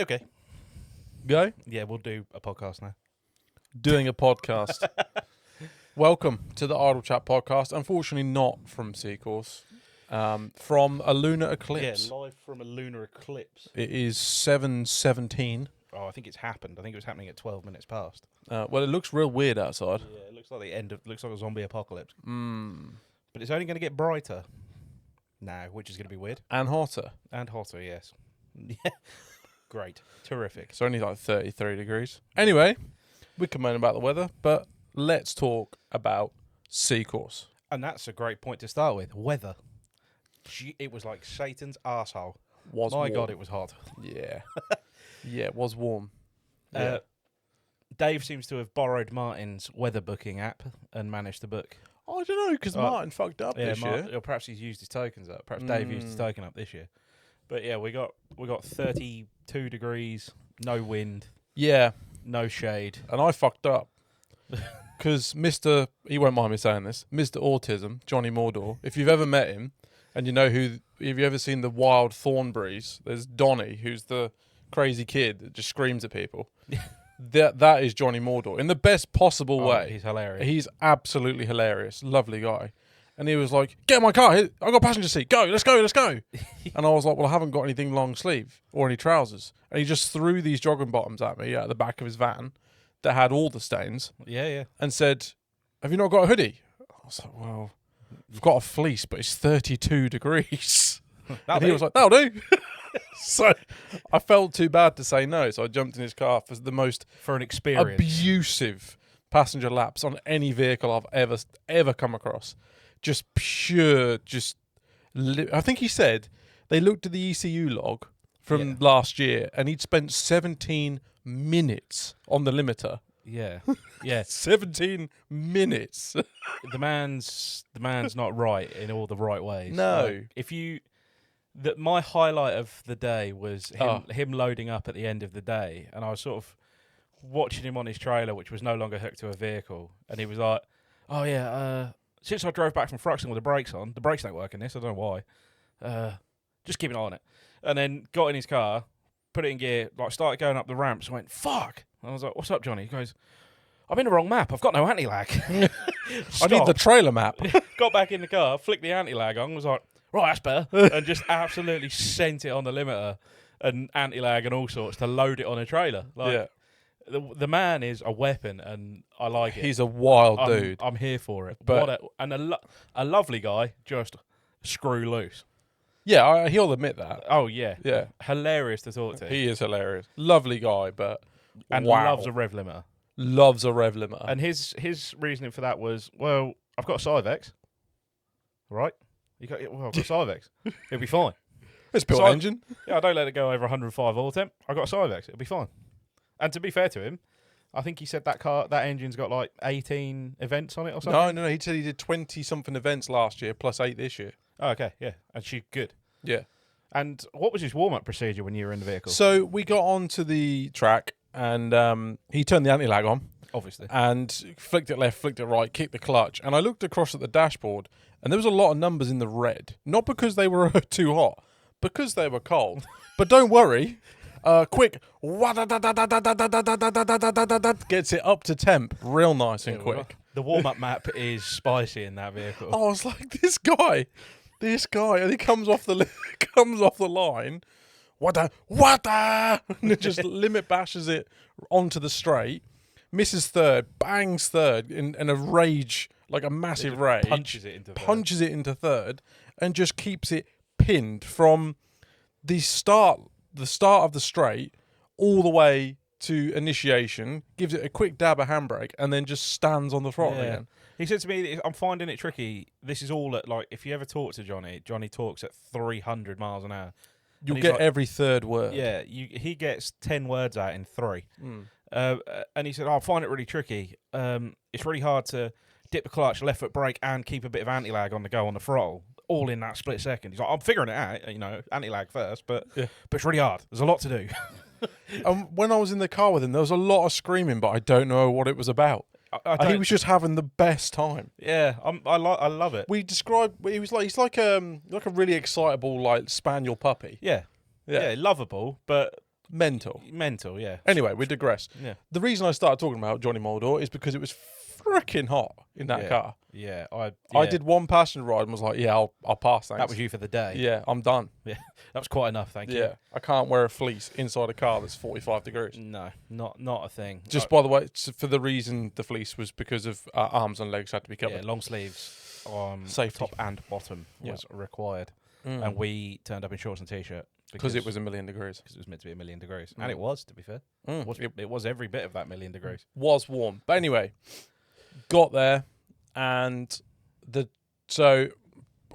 Okay. Go? Yeah, we'll do a podcast now. Doing a podcast. Welcome to the Idle Chat podcast. Unfortunately, not from C Course. From a lunar eclipse. Yeah, live from a lunar eclipse. It is 7:17. Oh, I think it's happened. I think it was happening at 12 minutes past. Well, it looks real weird outside. Yeah, it looks like the end of. Looks like a zombie apocalypse. But it's only going to get brighter now, which is going to be weird And hotter. and hotter. Yes. Yeah. Great. Terrific. It's only like 33 degrees. Anyway, we can moan about the weather, but let's talk about C Course. And that's a great point to start with. Weather. It was like Satan's arsehole. My warm. God, it was hot. Yeah. Yeah, it was warm. Yeah. Dave seems to have borrowed Martin's weather booking app and managed to book. I don't know, because Martin fucked up this year. Or perhaps he's used his tokens up. Perhaps Dave used his token up this year. But yeah, we got 32 degrees, no wind, Yeah. no shade. And I fucked up. Because he won't mind me saying this, Mr. Autism, Johnny Mordor, if you've ever met him, and you know if you've ever seen the Wild Thornberrys, there's Donnie, who's the crazy kid that just screams at people. That is Johnny Mordor, in the best possible way. He's hilarious. He's absolutely hilarious. Lovely guy. And he was like, get in my car. I've got a passenger seat. Go, let's go. And I was like, well, I haven't got anything long sleeve or any trousers. And he just threw these jogging bottoms at me at the back of his van that had all the stains Yeah. and said, have you not got a hoodie? I was like, well, I've got a fleece, but it's 32 degrees. And he was like, that'll do. So I felt too bad to say no. So I jumped in his car for the most For an experience. abusive passenger laps on any vehicle I've ever come across. Just pure, I think he said they looked at the ECU log from last year and he'd spent 17 minutes on the limiter. Yeah. Yeah. 17 minutes. the man's not right in all the right ways. No. My highlight of the day was him loading up at the end of the day, and I was sort of watching him on his trailer, which was no longer hooked to a vehicle, and he was like, oh yeah, since I drove back from Fruxton with the brakes on, the brakes don't work in this, I don't know why, just keep an eye on it. And then got in his car, put it in gear, like started going up the ramps, went, fuck! And I was like, what's up, Johnny? He goes, I'm in the wrong map, I've got no anti-lag. I need the trailer map. Got back in the car, flicked the anti-lag on, was like, right, that's better, and just absolutely sent it on the limiter and anti-lag and all sorts to load it on a trailer. Like, Yeah. The man is a weapon, and I like it. He's a wild dude. I'm here for it. But A lovely guy, just screw loose. Yeah, he'll admit that. Oh, yeah. Yeah. Hilarious to talk to. He is hilarious. Lovely guy, but and wow. loves a rev limiter. Loves a rev limiter. And his reasoning for that was, well, I've got a Cyvex. Right? I've got a Cyvex. It'll be fine. It's built engine. Yeah, I don't let it go over 105 oil temp. I've got a Cyvex. It'll be fine. And to be fair to him, I think he said that engine's got like 18 events on it or something. No. He said he did 20-something events last year, plus 8 this year. Oh, okay, yeah. And she's good. Yeah. And what was his warm-up procedure when you were in the vehicle? So we got onto the track, and he turned the anti-lag on. Obviously. And flicked it left, flicked it right, kicked the clutch. And I looked across at the dashboard, and there was a lot of numbers in the red. Not because they were too hot, because they were cold. But don't worry. Quick, gets it up to temp, real nice and quick. The warm-up map is spicy in that vehicle. I was like, this guy, and he comes off the line, and it just limit bashes it onto the straight, misses third, bangs third in a rage, like a massive rage, punches it into third, and just keeps it pinned from the start of the straight all the way to initiation, gives it a quick dab of handbrake, and then just stands on the throttle again. He said to me, I'm finding it tricky. This is all at, like, if you ever talk to Johnny talks at 300 miles an hour. You'll get every third word. Yeah, he gets 10 words out in 3. And he said, I find it really tricky. It's really hard to dip the clutch, left foot brake, and keep a bit of anti-lag on the go on the throttle, all in that split second. He's like, I'm figuring it out, anti-lag first, but it's really hard. There's a lot to do. When I was in the car with him, there was a lot of screaming, but I don't know what it was about. He was just having the best time. Yeah, I love it. We described he's like a really excitable like spaniel puppy. Yeah, lovable, but mental. Mental, yeah. Anyway, we digress. Yeah. The reason I started talking about Johnny Moldor is because it was freaking hot in that car. Yeah, I did one passenger ride and was like, yeah, I'll pass, thanks. That was you for the day. Yeah, I'm done. Yeah, that was quite enough, thank you. Yeah, I can't wear a fleece inside a car that's 45 degrees. No, not a thing. Just by the way, for the reason the fleece was because of arms and legs had to be covered. Yeah, long sleeves on Safety. top and bottom was required. And we turned up in shorts and t-shirt. Because it was 1,000,000 degrees. Because it was meant to be 1,000,000 degrees. And it was, to be fair. It was every bit of that 1,000,000 degrees. Was warm. But anyway, got there and so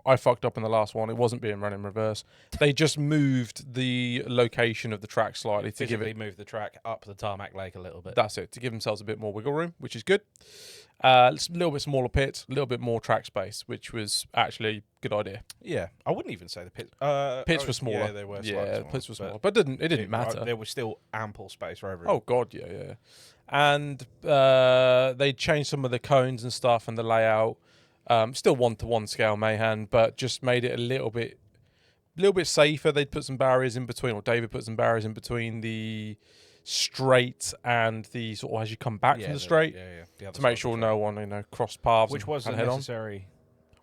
I fucked up in the last one. It wasn't being run in reverse. They just moved the location of the track slightly to give it... moved the track up the tarmac lake a little bit. That's it, to give themselves a bit more wiggle room, which is good. A little bit smaller pit, a little bit more track space, which was actually a good idea. Yeah, I wouldn't even say the pits. Pits were smaller. Yeah, they were. Yeah, pits were smaller, but it didn't matter. There was still ample space for everyone. Oh god, yeah. And they changed some of the cones and stuff and the layout. Still 1-to-1 scale Mayhem, but just made it a little bit safer. They'd put some barriers in between, or David put some barriers in between the straight and the sort of as you come back from the straight, to make sure no one crossed paths, which was necessary.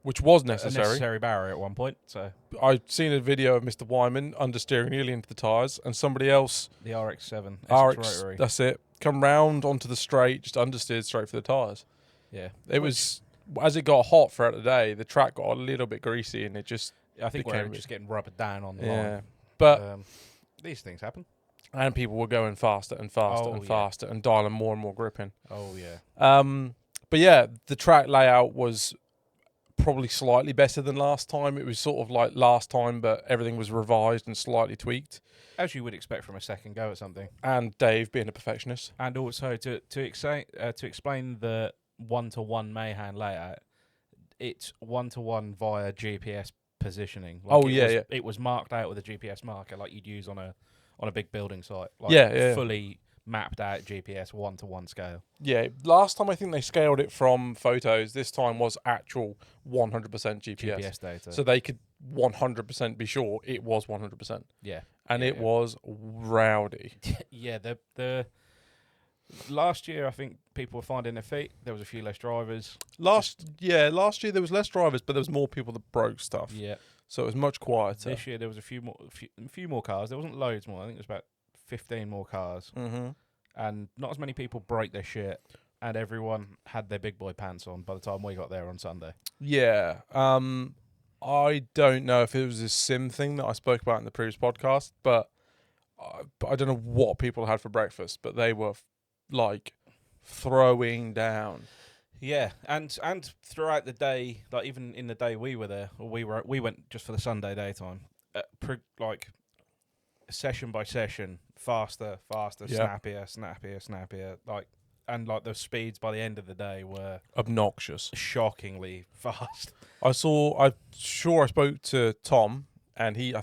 Which was a necessary barrier at one point. So I've seen a video of Mr. Wyman understeering nearly into the tyres, and somebody else, the RX-7 rotary, that's it, come round onto the straight, just understeered straight for the tyres. Yeah, it was, as it got hot throughout the day, the track got a little bit greasy, and it just I think we were just getting rubbered down on the line. But these things happen. And people were going faster and faster faster and dialing more and more grip in. Oh, yeah. But yeah, the track layout was probably slightly better than last time. It was sort of like last time, but everything was revised and slightly tweaked. As you would expect from a second go at something. And Dave being a perfectionist. And also to explain the 1-to-1 Mayhem layout, it's 1-to-1 via GPS positioning. Like it was marked out with a GPS marker like you'd use on a big building site. Like fully mapped out GPS 1-to-1 scale. Yeah, last time I think they scaled it from photos. This time was actual 100% GPS data. So they could 100% be sure it was 100%. Yeah. And it was rowdy. Yeah, the last year I think people were finding their feet. There was a few less drivers. Last year there was less drivers, but there was more people that broke stuff. Yeah. So it was much quieter. This year there was a few more cars. There wasn't loads more. I think it was about 15 more cars. Mm-hmm. And not as many people break their shit. And everyone had their big boy pants on by the time we got there on Sunday. Yeah. I don't know if it was this sim thing that I spoke about in the previous podcast, but I don't know what people had for breakfast, but they were like throwing down. Yeah, and throughout the day, like even in the day we were there, or we went just for the Sunday daytime, like session by session, faster, snappier, like, and like the speeds by the end of the day were obnoxious, shockingly fast. I spoke to Tom, and I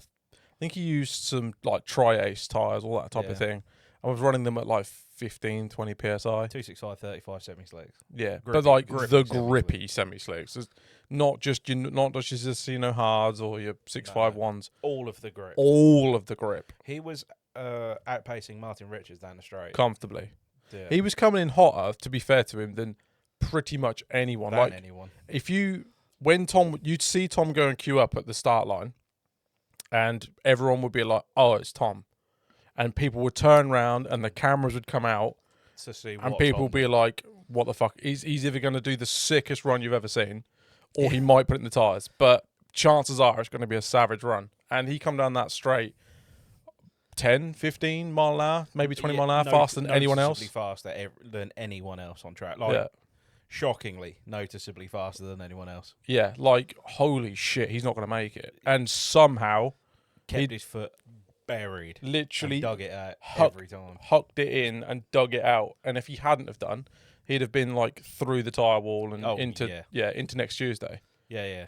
think he used some like Tri-Ace tires, all that type of thing. I was running them at like 15, 20 PSI. 265, 35 semi-slicks. Yeah, but like the grippy semi-slicks. Not just your hards or your 651s. All of the grip. All of the grip. He was outpacing Martin Richards down the straight. Comfortably. Yeah. He was coming in hotter, to be fair to him, than pretty much anyone. You'd see Tom go and queue up at the start line, and everyone would be like, "Oh, it's Tom," and people would turn around, and the cameras would come out to see, and people would be like, "What the fuck?" He's either going to do the sickest run you've ever seen, or he might put it in the tires. But chances are it's going to be a savage run, and he come down that straight 10, 15 mile an hour, maybe 20 mile an hour faster than anyone else. Faster than anyone else on track. Shockingly, noticeably faster than anyone else. Yeah, like, holy shit, he's not going to make it. And somehow kept his foot buried. Literally dug it out every time. Hucked it in and dug it out. And if he hadn't have done, he'd have been like through the tyre wall and into next Tuesday. Yeah.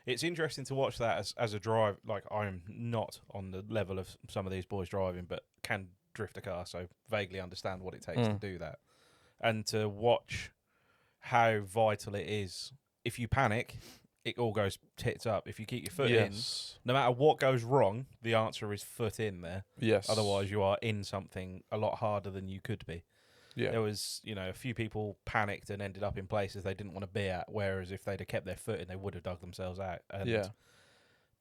It's interesting to watch that as a drive. Like, I'm not on the level of some of these boys driving, but can drift a car, so vaguely understand what it takes to do that. And to watch how vital it is. If you panic, it all goes tits up. If you keep your foot in, Yes. no matter what goes wrong, the answer is foot in there. Yes. Otherwise, you are in something a lot harder than you could be. Yeah. There was, a few people panicked and ended up in places they didn't want to be at, whereas if they'd have kept their foot in, they would have dug themselves out. And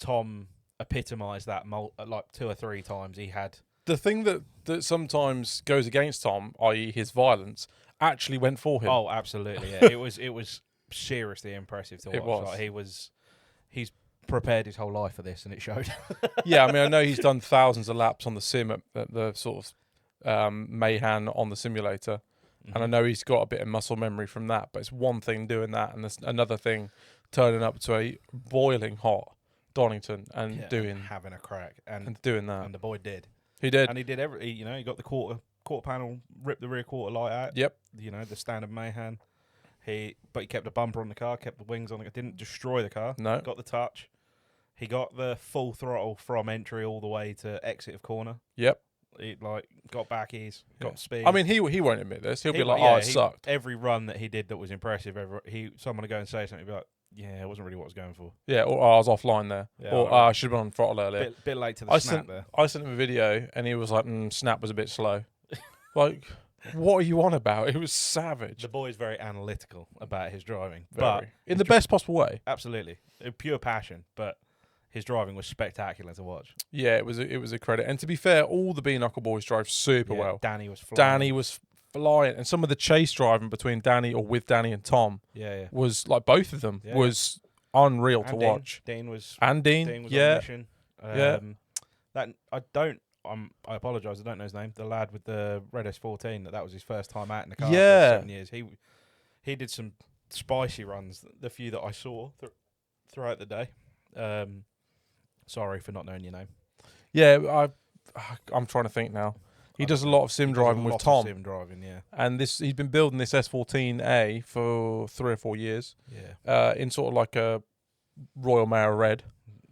Tom epitomised that like 2 or 3 times. He had... The thing that sometimes goes against Tom, i.e. his violence, actually went for him. Oh, absolutely, yeah. it was seriously impressive to watch. It was. Like, he's prepared his whole life for this, and it showed. Yeah, I mean, I know he's done thousands of laps on the sim at the sort of Mayhan on the simulator, and I know he's got a bit of muscle memory from that, but it's one thing doing that, and there's another thing turning up to a boiling hot Donington and having a crack and doing that. And the boy did. He did. And he did he got the quarter panel, ripped the rear quarter light out. Yep. The standard Mayhan. But he kept a bumper on the car, kept the wings on it, didn't destroy the car. No. Got the touch. He got the full throttle from entry all the way to exit of corner. Yep. He got back ease, got speed. I mean, he won't admit this. He'll be like, "Oh, it sucked." Every run that he did that was impressive. Someone would go and say something, he'd be like, "Yeah, it wasn't really what I was going for." Yeah, or I was offline there, or I should have been on throttle earlier. Bit late to the snap there. I sent him a video, and he was like, "Snap was a bit slow." Like, what are you on about? It was savage. The boy's very analytical about his driving, but in the best possible way. Absolutely, pure passion, but. His driving was spectacular to watch. Yeah, it was a credit. And to be fair, all the B-Knuckle boys drove super well. Danny was flying. And some of the chase driving between Danny or with Danny and Tom was like both of them was unreal to watch. Dean was on mission. That I apologise, I don't know his name. The lad with the Red S14, that was his first time out in the car for 7 years. He did some spicy runs, the few that I saw throughout the day. Sorry for not knowing your name. Yeah, I'm trying to think now. He does a lot of sim driving with Tom. Sim driving, yeah. And he's been building this S14A for 3 or 4 years. Yeah. In sort of like a Royal Mail red.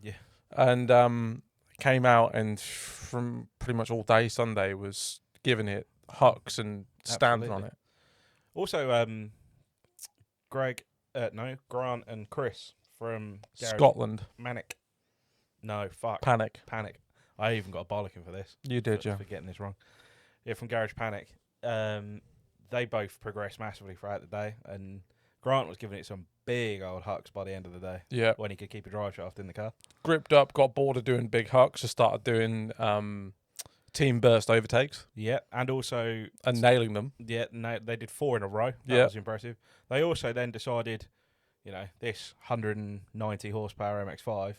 Yeah. And came out and from pretty much all day Sunday was giving it hucks and standing on it. Also, Grant and Chris from Scotland. Panic. I even got a bollocking for this. You did, for getting this wrong. Yeah, from Garage Panic. They both progressed massively throughout the day, and Grant was giving it some big old hucks by the end of the day. Yeah. When he could keep a drive shaft in the car. Gripped up, got bored of doing big hucks, just started doing team burst overtakes. Yeah, and also... And nailing them. Yeah, they did 4 in a row. That was impressive. They also then decided... this 190 horsepower MX-5,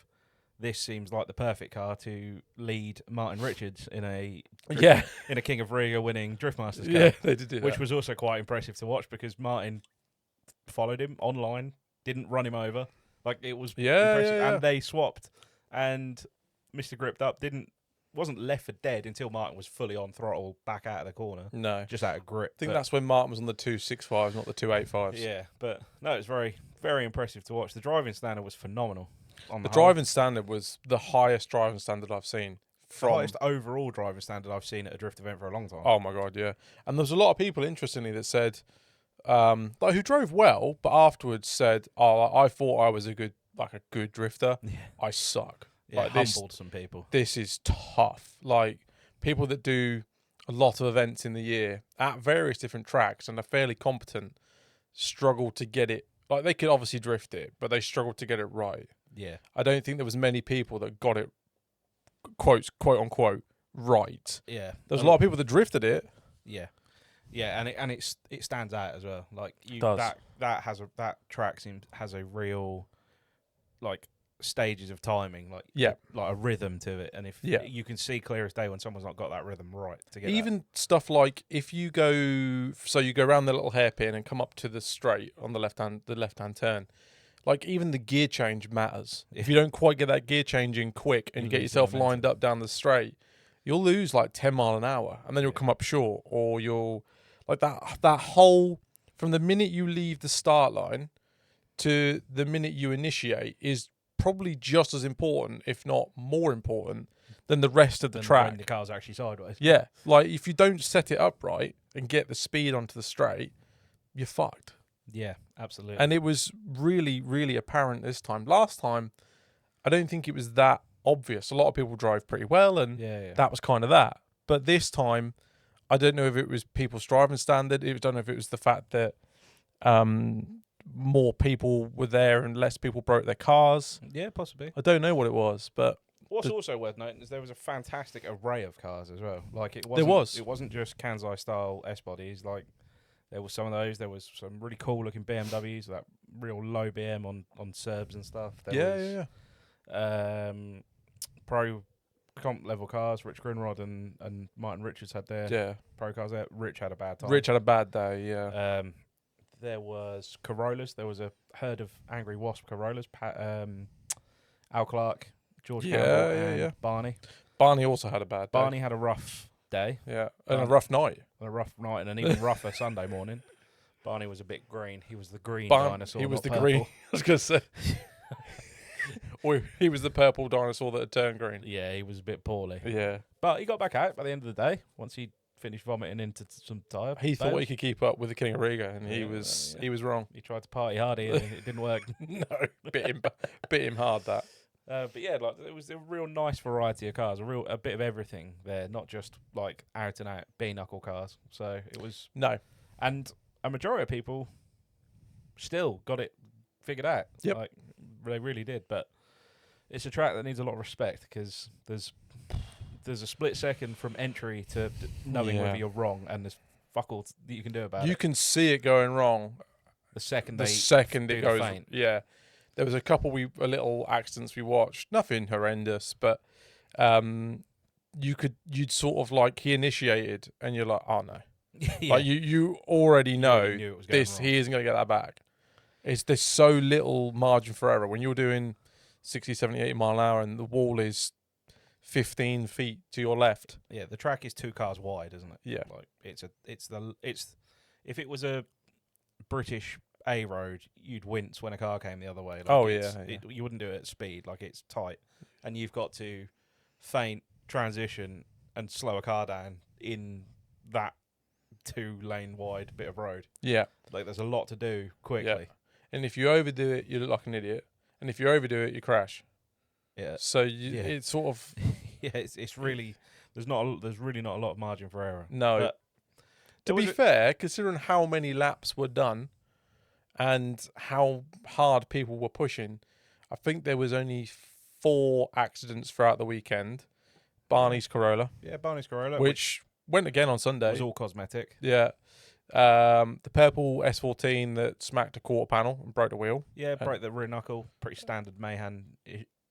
this seems like the perfect car to lead Martin Richards in a King of Riga winning driftmasters car. Yeah, they did do that. Which was also quite impressive to watch because Martin followed him online, didn't run him over. Like, it was impressive. Yeah. And they swapped, and Mr. Gripped Up wasn't left for dead until Martin was fully on throttle back out of the corner. No. Just out of grip. I think that's when Martin was on the 265s, not the 285s. Yeah, but no, it was very, very impressive to watch. The driving standard was phenomenal. The driving standard was the highest driving standard I've seen. The highest overall driving standard I've seen at a drift event for a long time. Oh my God, yeah. And there's a lot of people, interestingly, that said, who drove well, but afterwards said, "Oh, I thought I was a good drifter. Yeah. I suck." Yeah, humbled some people. This is tough. Like, people that do a lot of events in the year at various different tracks and are fairly competent struggle to get it. Like, they could obviously drift it, but they struggle to get it right. Yeah. I don't think there was many people that got it, quote unquote, right. Yeah. There's a lot of people that drifted it. Yeah. Yeah, and it stands out as well. Like, that track has a real, like, stages of timing, like a rhythm to it, and if you can see clear as day when someone's not got that rhythm right to get even stuff like if you go around the little hairpin and come up to the straight on the left hand turn, like even the gear change matters. If you don't quite get that gear change in quick and you get yourself lined up down the straight, you'll lose like 10 mile an hour and then you'll come up short, or you'll like that whole from the minute you leave the start line to the minute you initiate is probably just as important, if not more important, than the rest of the track. When the car's actually sideways. Yeah, like if you don't set it up right and get the speed onto the straight, you're fucked. Yeah, absolutely. And it was really, really apparent this time. Last time, I don't think it was that obvious. A lot of people drove pretty well, and that was kind of that. But this time, I don't know if it was people's driving standard. I don't know if it was the fact that more people were there and less people broke their cars. Yeah, possibly. I don't know what it was, but what's also worth noting is there was a fantastic array of cars as well. Like it wasn't just Kansai style S bodies. Like there was some of those. There was some really cool looking BMWs, that real low BM on Serbs and stuff. There was pro comp level cars. Rich Grinrod and Martin Richards had their pro cars there. Rich had a bad time. Rich had a bad day. Yeah. There was Corollas. There was a herd of Angry Wasp Corollas. Al Clark, George Campbell, and Barney. Barney also had a bad day. Barney had a rough day. Yeah, and a rough night. And a rough night, and an even rougher Sunday morning. Barney was a bit green. He was the green dinosaur. He was the purple. green. I was going to say. Or he was the purple dinosaur that had turned green. Yeah, he was a bit poorly. Yeah. But he got back out by the end of the day once he finished vomiting into some tyre. He thought he could keep up with the King of Riga, and he was wrong. He tried to party hard and it didn't work. No, bit him hard that. But yeah, like it was a real nice variety of cars, a bit of everything there, not just like out and out B-knuckle cars. So it was and a majority of people still got it figured out. Yep. Like they really did. But it's a track that needs a lot of respect because there's a split second from entry to knowing whether you're wrong, and there's fuck all that you can do about it. You can see it going wrong The second it goes. Yeah, there was a little accidents we watched. Nothing horrendous, but you'd sort of like he initiated, and you're like, oh no, like you already know this. He isn't going to get that back. There's so little margin for error when you're doing 60, 70, 80 mile an hour, and the wall is 15 feet to your left. Yeah, the track is 2 cars wide, isn't it? Yeah, like if it was a British A road, you'd wince when a car came the other way. Like you wouldn't do it at speed. Like it's tight, and you've got to feint, transition, and slow a car down in that 2-lane wide bit of road. Yeah, like there's a lot to do quickly. Yeah. And if you overdo it, you look like an idiot. And if you overdo it, you crash. Yeah. So it's sort of it's really there's really not a lot of margin for error. No. But to be fair, considering how many laps were done and how hard people were pushing, I think there was only 4 accidents throughout the weekend. Barney's Corolla. Yeah, Barney's Corolla, which went again on Sunday. It was all cosmetic. Yeah. The purple S14 that smacked a quarter panel and broke the wheel. Yeah, broke the rear knuckle. Pretty standard Mayhan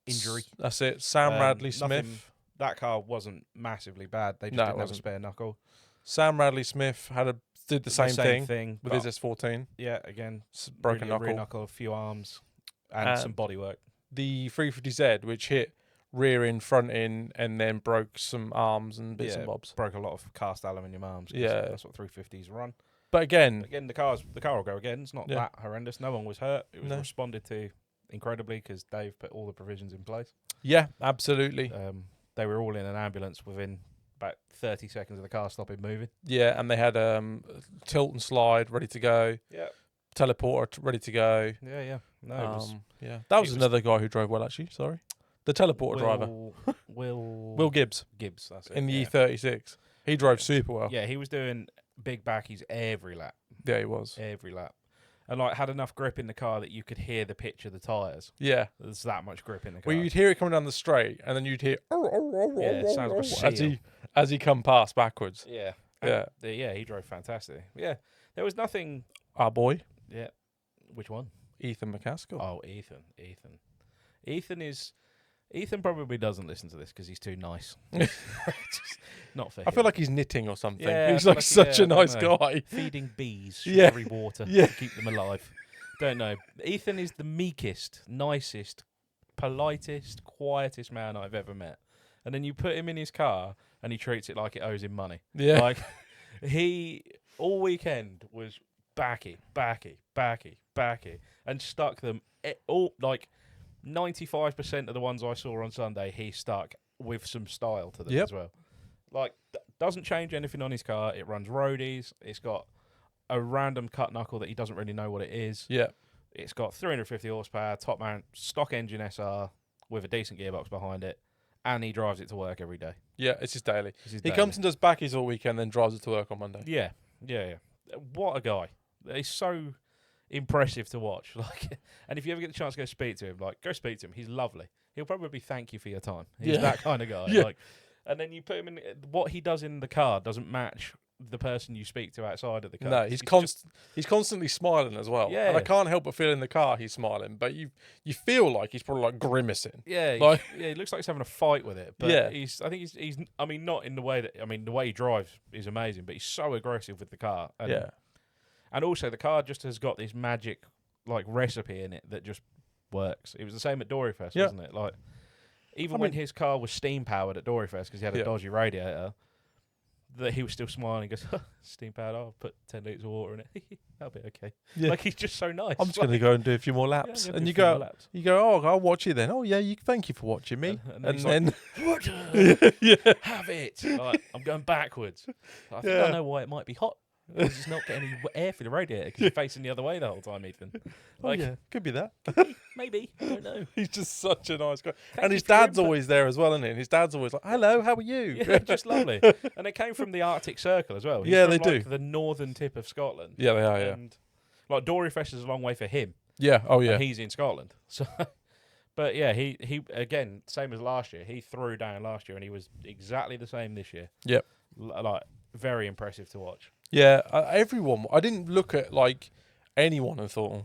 injury. That's it. Sam Radley Smith. That car wasn't massively bad. They just didn't have a spare knuckle. Sam Radley Smith did the same thing with his S14. Yeah, again, broken rear knuckle, a few arms, and some bodywork. The 350Z, which hit rear in, front in, and then broke some arms and bits and bobs. Broke a lot of cast aluminium arms. Yeah, that's what 350s run. But again, the car will go again. It's not that horrendous. No one was hurt. It was responded to incredibly because Dave put all the provisions in place. Yeah, absolutely. They were all in an ambulance within about 30 seconds of the car stopping moving. Yeah, and they had tilt and slide ready to go. Yeah. Teleporter ready to go. Yeah. No, that was another guy who drove well, actually. Sorry. The teleporter driver. Will Gibbs. Gibbs, that's it. In the E36. He drove super well. Yeah, he was doing big backies every lap. Yeah, he was. Every lap. And had enough grip in the car that you could hear the pitch of the tyres. Yeah. There's that much grip in the car. Well, you'd hear it coming down the straight, and then you'd hear it sounds like a seal. as he come past backwards. Yeah. He drove fantastic. Yeah. There was nothing. Our boy. Yeah. Which one? Ethan McCaskill. Oh, Ethan probably doesn't listen to this because he's too nice. Not for him. I feel like he's knitting or something. Yeah, he's like such a nice guy. Feeding bees, sugary water to keep them alive. Don't know. Ethan is the meekest, nicest, politest, quietest man I've ever met. And then you put him in his car and he treats it like it owes him money. Yeah. Like, he, all weekend, was backy, and stuck them all, 95% of the ones I saw on Sunday, he stuck with some style to them as well. Doesn't change anything on his car. It runs roadies. It's got a random cut knuckle that he doesn't really know what it is. Yeah. It's got 350 horsepower, top mount, stock engine SR with a decent gearbox behind it, and he drives it to work every day. Yeah, it's his daily. He Comes and does backies all weekend, then drives it to work on Monday. Yeah. What a guy! He's so impressive to watch. Like, and if you ever get the chance to go speak to him, go speak to him. He's lovely. He'll probably thank you for your time. He's that kind of guy. Yeah. And then you put him in. What he does in the car doesn't match the person you speak to outside of the car. No, he's constantly smiling as well. Yeah. And I can't help but feel in the car he's smiling, but you feel like he's probably grimacing. Yeah, he looks like he's having a fight with it. But yeah. I think he's I mean, not in the way that the way he drives is amazing, but he's so aggressive with the car. And, yeah. And also the car just has got this magic recipe in it that just works. It was the same at Doryfest, wasn't it? Even when his car was steam powered at Doryfest because he had a dodgy radiator, that he was still smiling. He goes, steam powered, I'll put 10 litres of water in it. That'll be okay. Yeah. He's just so nice. I'm just going to go and do a few more laps. And you go, oh, I'll watch you then. Oh, yeah, thank you for watching me. And then have it. I'm going backwards. I think I know why it might be hot. Because it's not getting any air through the radiator because you're facing the other way the whole time, Ethan. Could be that. Maybe. I don't know. He's just such a nice guy. And his dad's always there as well, isn't he? And his dad's always like, hello, how are you? Yeah, just lovely. And they came from the Arctic Circle as well. He's they from, do. The northern tip of Scotland. Yeah, they are, yeah. And Doryfest is a long way for him. Yeah, oh yeah. And he's in Scotland. So, but yeah, he again, same as last year. He threw down last year and he was exactly the same this year. Yep. Very impressive to watch. Yeah, everyone. I didn't look at anyone and thought,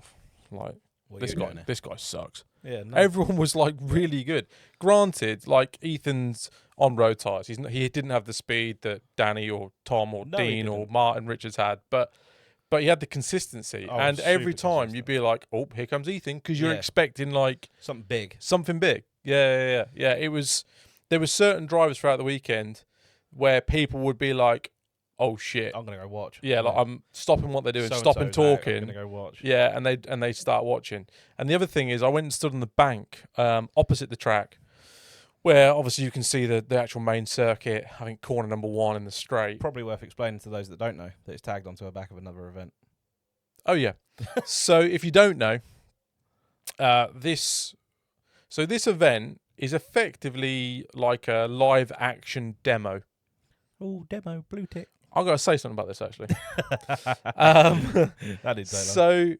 this guy sucks. Yeah, no. Everyone was really good. Granted, Ethan's on road tyres. He didn't have the speed that Danny or Tom or Dean or Martin Richards had, but he had the consistency. And every time you'd be like, oh, here comes Ethan, because you're expecting something big. Something big. Yeah. There were certain drivers throughout the weekend where people would be like, oh shit! I'm gonna go watch. Yeah, I'm stopping what they're doing, stopping talking. I'm gonna go watch. Yeah, and they start watching. And the other thing is, I went and stood on the bank opposite the track, where obviously you can see the actual main circuit. I think corner number 1 in the straight. Probably worth explaining to those that don't know that it's tagged onto the back of another event. Oh yeah. So if you don't know, this event is effectively like a live action demo. Oh, demo, blue tick. I'm going to say something about this, actually. That did say so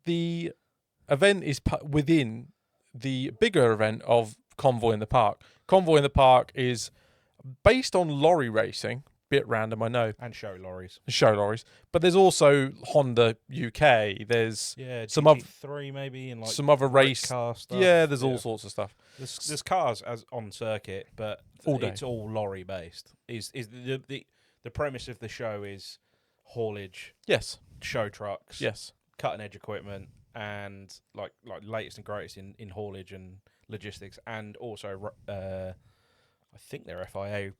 the event is within the bigger event of Convoy in the Park. Convoy in the Park is based on lorry racing. Bit random, I know. And show lorries. But there's also Honda UK. There's some other maybe and some other race car stuff. Yeah, there's all sorts of stuff. There's cars as on circuit, but it's all lorry based. Is the premise of the show is haulage? Yes. Show trucks. Yes. Cutting edge equipment and like latest and greatest in haulage and logistics, and also I think they're FIA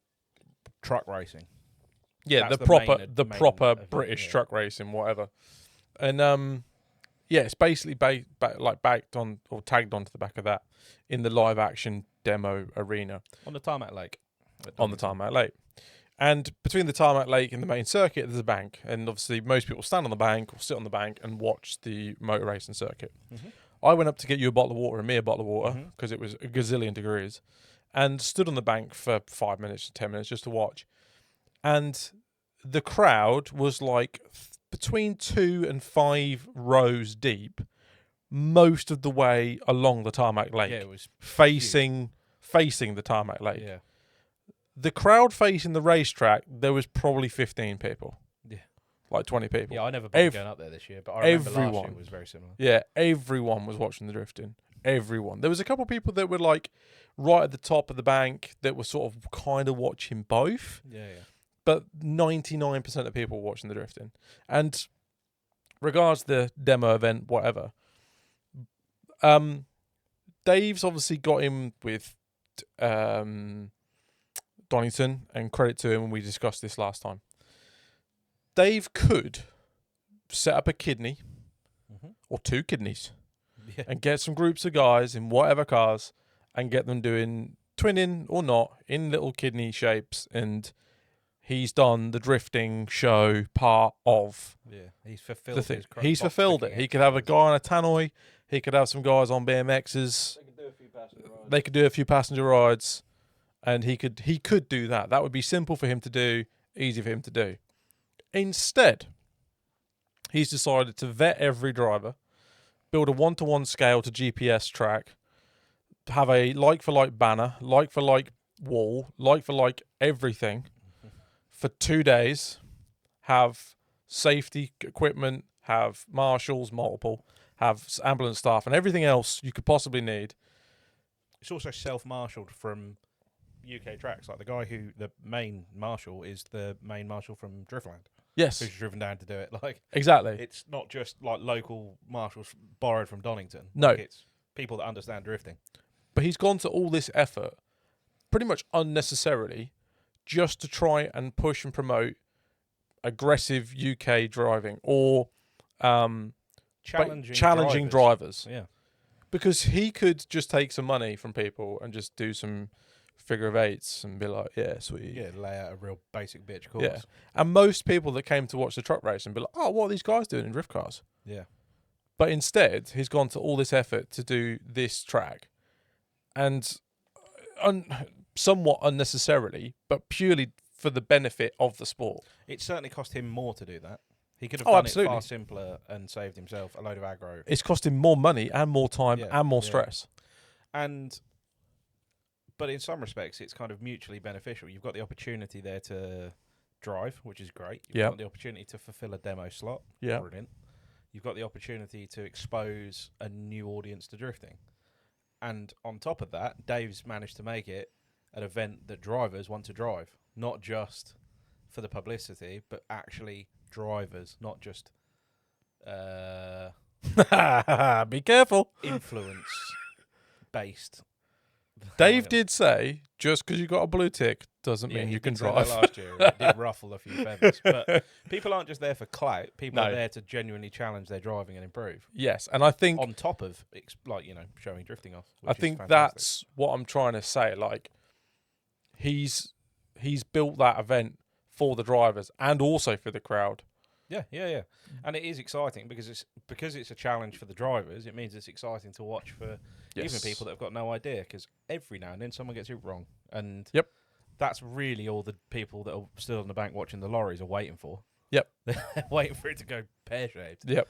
truck racing. Yeah, That's the proper British truck racing, whatever. And it's basically backed on or tagged onto the back of that in the live action demo arena on the tarmac lake. And between the tarmac lake and the main circuit, there's a bank, and obviously most people stand on the bank or sit on the bank and watch the motor racing circuit. Mm-hmm. I went up to get you a bottle of water and me a bottle of water because it was a gazillion degrees, and stood on the bank for 5 minutes, 10 minutes just to watch. And the crowd was between 2 and 5 rows deep, most of the way along the tarmac lake. Yeah, it was facing the tarmac lake. Yeah. The crowd facing the racetrack, there was probably 15 people. Yeah. 20 people. Yeah, I never been going up there this year, but I remember last year was very similar. Yeah, everyone was watching the drifting. Everyone. There was a couple of people that were right at the top of the bank that were sort of kind of watching both. Yeah. But 99% of people were watching the drifting. And regards the demo event, whatever, Dave's obviously got him with Donington, and credit to him when we discussed this last time. Dave could set up a kidney or 2 kidneys and get some groups of guys in whatever cars and get them doing twinning or not in little kidney shapes, and he's done the drifting show part of Yeah, he's fulfilled the thing. his He's fulfilled it. He could have a guy on a tannoy. He could have some guys on BMXs. They could do a few passenger rides. They could do a few passenger rides, and he could do that. That would be simple for him to do, easy for him to do. Instead, he's decided to vet every driver, build a 1-to-1 scale to GPS track, have a like-for-like banner, like-for-like wall, like-for-like everything for 2 days, have safety equipment, have marshals, multiple, have ambulance staff, and everything else you could possibly need. It's also self-marshalled from UK tracks. Like the main marshal is the main marshal from Driftland. Yes, Who's driven down to do it. Like exactly. it's not just like local marshals borrowed from Donington. No, like, it's people that understand drifting. But he's gone to all this effort, pretty much unnecessarily, just to try and push and promote aggressive UK driving or challenging drivers. Yeah. Because he could just take some money from people and just do some figure of eights and be like, yeah, sweet. Yeah, lay out a real basic bitch course. Yeah. And most people that came to watch the truck race and be like, oh, what are these guys doing in drift cars? Yeah. But instead, he's gone to all this effort to do this track. And somewhat unnecessarily, but purely for the benefit of the sport. It certainly cost him more to do that. He could have Oh, done absolutely. it far simpler and saved himself a load of aggro. It's cost him more money and more time and more stress. But in some respects, it's kind of mutually beneficial. You've got the opportunity there to drive, which is great. You've got the opportunity to fulfill a demo slot. Yeah. Brilliant. You've got the opportunity to expose a new audience to drifting. And on top of that, Dave's managed to make it an event that drivers want to drive, not just for the publicity, but actually drivers, not just Be careful. influence-based. Dave did say, just because you got a blue tick doesn't mean you can drive. Last year, it did ruffle a few feathers. But people aren't just there for clout. People are there to genuinely challenge their driving and improve. Yes, and I think on top of showing drifting off. I think that's what I'm trying to say. Like he's built that event for the drivers and also for the crowd. Yeah. And it is exciting because it's a challenge for the drivers. It means it's exciting to watch for even people that have got no idea, because every now and then someone gets it wrong. And that's really all the people that are still in the bank watching the lorries are waiting for. Yep. They're waiting for it to go pear-shaped. Yep.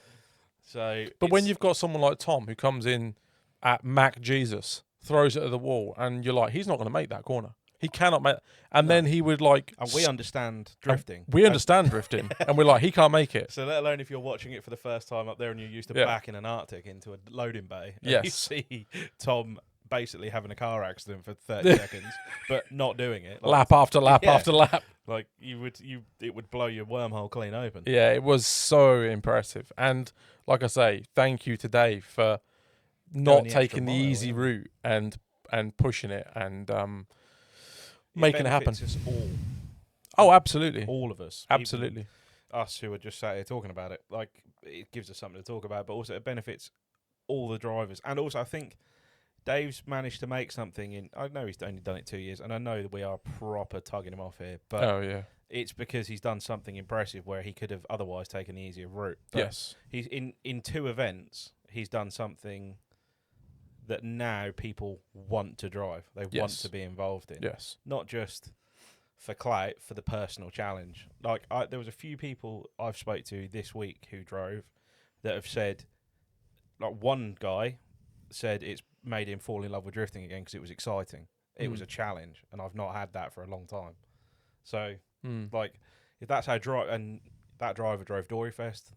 So, but when you've got someone like Tom who comes in at Mac Jesus, throws it at the wall, and you're like, he's not going to make that corner. He cannot make, and then he would like. And we understand drifting. We understand drifting, and we're like, he can't make it. So let alone if you're watching it for the first time up there and you're used to backing an Arctic into a loading bay. And you see Tom basically having a car accident for 30 seconds, but not doing it. Like, lap after lap after lap. Like it would blow your wormhole clean open. Yeah, it was so impressive, and like I say, thank you to Dave for not taking the easy route and pushing it and making it happen. Us all. Oh, absolutely. All of us. Absolutely. Even us who are just sat here talking about it. Like, it gives us something to talk about, but also it benefits all the drivers. And also, I think Dave's managed to make something I know he's only done it 2 years, and I know that we are proper tugging him off here, but it's because he's done something impressive where he could have otherwise taken the easier route. But yes. He's in 2 events, he's done something that now people want to drive. They want to be involved in. Yes. Not just for clout, for the personal challenge. Like, there was a few people I've spoke to this week who drove that have said, like, one guy said it's made him fall in love with drifting again because it was exciting. It was a challenge, and I've not had that for a long time. So, like, if that's how that driver drove Doryfest,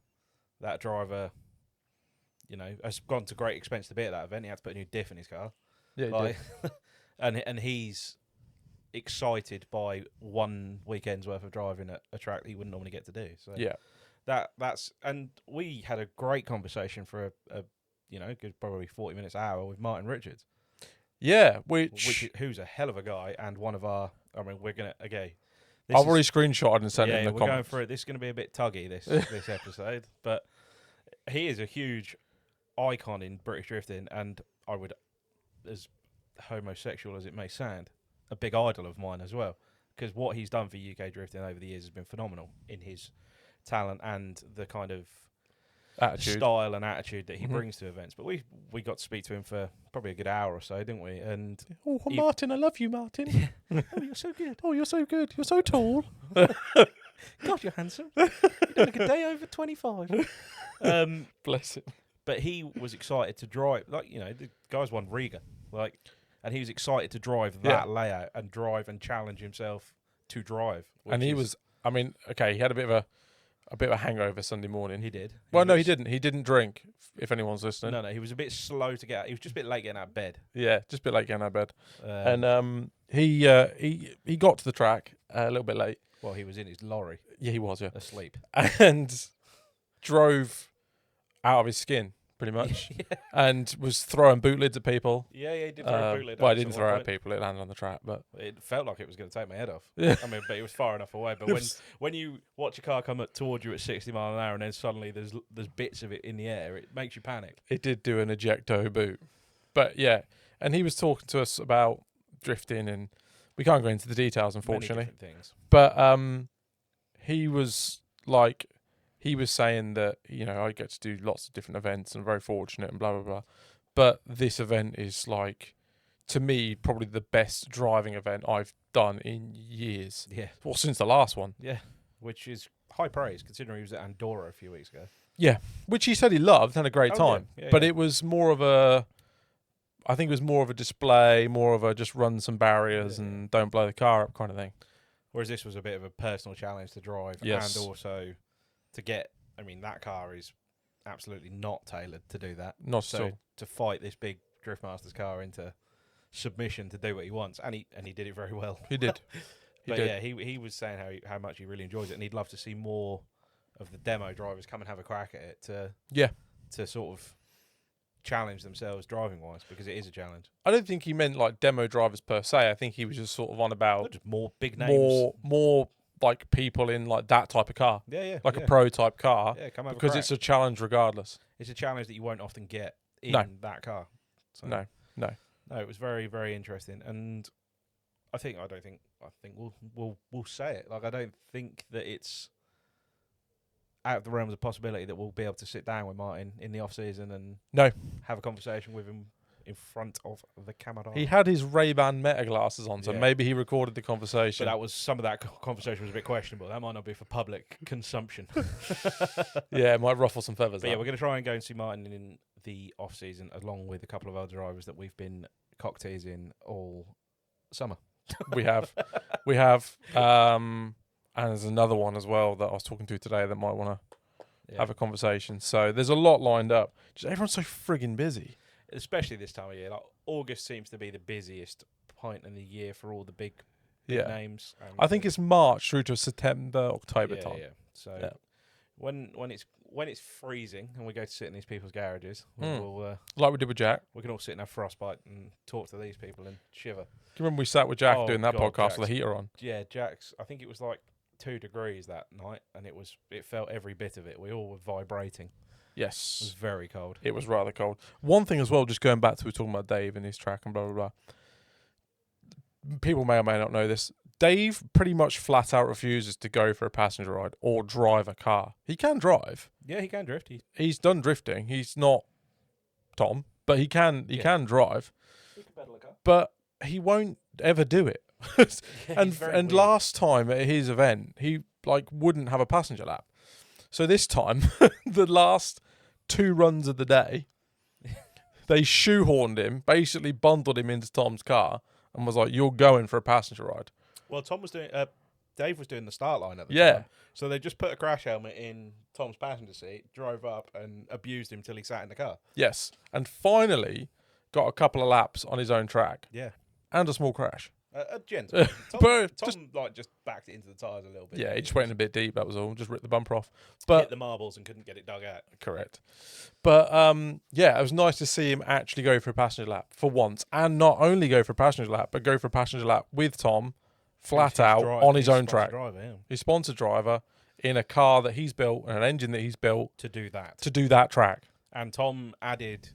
that driver, has gone to great expense to be at that event. He had to put a new diff in his car. Yeah, and he's excited by one weekend's worth of driving at a track that he wouldn't normally get to do. So that's and we had a great conversation for a good probably 40 minutes, hour with Martin Richards. Yeah, who's a hell of a guy and one of our. I mean, we're gonna I've already screenshotted and sent it in the comments. We're going through it. This is going to be a bit tuggy this episode, but he is a huge icon in British drifting, and I would, as homosexual as it may sound, a big idol of mine as well. because what he's done for UK drifting over the years has been phenomenal in his talent and the kind of Attitude. style and attitude that he brings to events. But we got to speak to him for probably a good hour or so, didn't we? And Martin, I love you, Martin. oh, you're so good. Oh, you're so good. You're so tall. God, you're handsome. You're doing like a day over 25. Bless him. But he was excited to drive. Like, you know, the guys won Riga. Like, and he was excited to drive that layout and drive and challenge himself to drive. And he was, I mean, okay, he had a bit of a hangover Sunday morning. He did. Well, no, he didn't. He didn't drink, if anyone's listening. No, he was a bit slow to get out. He was just a bit late getting out of bed. Yeah, just a bit late getting out of bed. And he got to the track a little bit late. Well, he was in his lorry. Yeah, he was, asleep. And drove out of his skin, pretty much. And was throwing boot lids at people. Yeah, he did throw a boot lid. Well, I didn't throw it at people. It landed on the track, but it felt like it was going to take my head off. Yeah. I mean, but it was far enough away. But when you watch a car come towards you at 60 miles an hour and then suddenly there's bits of it in the air, it makes you panic. It did do an ejecto boot. But yeah, and he was talking to us about drifting, and we can't go into the details, unfortunately. Many different things. But he was saying that, you know, I get to do lots of different events and I'm very fortunate and blah, blah, blah. But this event is, like, to me, probably the best driving event I've done in years. Yeah. Well, since the last one. Yeah. Which is high praise, considering he was at Andorra a few weeks ago. Yeah. Which he said he loved, had a great time. Yeah. But it was more of a, I think it was more of a display, more of a just run some barriers and don't blow the car up kind of thing. Whereas this was a bit of a personal challenge to drive. Yes. And also to get, I mean, that car is absolutely not tailored to do that. Not at all. To fight this big driftmasters car into submission to do what he wants, and he did it very well. He did. Yeah, he was saying how much he really enjoys it, and he'd love to see more of the demo drivers come and have a crack at it to sort of challenge themselves driving wise, because it is a challenge. I don't think he meant like demo drivers per se. I think he was just sort of on about just more big names, more like people in like that type of car. Yeah, like a pro type car. Yeah, come have because a crack. it's a challenge regardless. It's a challenge that you won't often get in that car. So, no, it was very, very interesting, and I think we'll say it. Like, I don't think that it's out of the realms of possibility that we'll be able to sit down with Martin in the off season and have a conversation with him in front of the camera. He had his Ray-Ban Meta glasses on, so maybe he recorded the conversation. But some of that conversation was a bit questionable. That might not be for public consumption. Yeah, it might ruffle some feathers. But yeah, we're going to try and go and see Martin in the off season, along with a couple of other drivers that we've been cock teasing all summer. we have, and there's another one as well that I was talking to today that might want to have a conversation. So there's a lot lined up. Just everyone's so friggin' busy. Especially this time of year. Like, August seems to be the busiest point in the year for all the big names. I think it's March through to September, October time. Yeah. So when it's freezing and we go to sit in these people's garages, we'll like we did with Jack. We can all sit in our frostbite and talk to these people and shiver. Do you remember we sat with Jack doing that podcast with the heater on? Yeah, Jack's. I think it was like 2 degrees that night, and it felt every bit of it. We all were vibrating. Yes. It was very cold. It was rather cold. One thing as well, just going back to we were talking about Dave and his track and blah, blah, blah. People may or may not know this. Dave pretty much flat out refuses to go for a passenger ride or drive a car. He can drive. Yeah, he can drift. He's done drifting. He's not Tom, but he can drive. He can pedal a car. But he won't ever do it. And last time at his event, he wouldn't have a passenger lap. So this time, the last 2 runs of the day, they shoehorned him, basically bundled him into Tom's car, and was like, "You're going for a passenger ride." Well, Dave was doing the start line at the time. So they just put a crash helmet in Tom's passenger seat, drove up, and abused him till he sat in the car. Yes, and finally got a couple of laps on his own track. Yeah, and a small crash. A gentle. Tom just backed it into the tyres a little bit. Yeah, he just went in a bit deep, that was all. Just ripped the bumper off. But hit the marbles and couldn't get it dug out. Correct. But, it was nice to see him actually go for a passenger lap for once. And not only go for a passenger lap, but go for a passenger lap with Tom, flat out, on his own track. His sponsored driver, in a car that he's built, and an engine that he's built. To do that. To do that track. And Tom added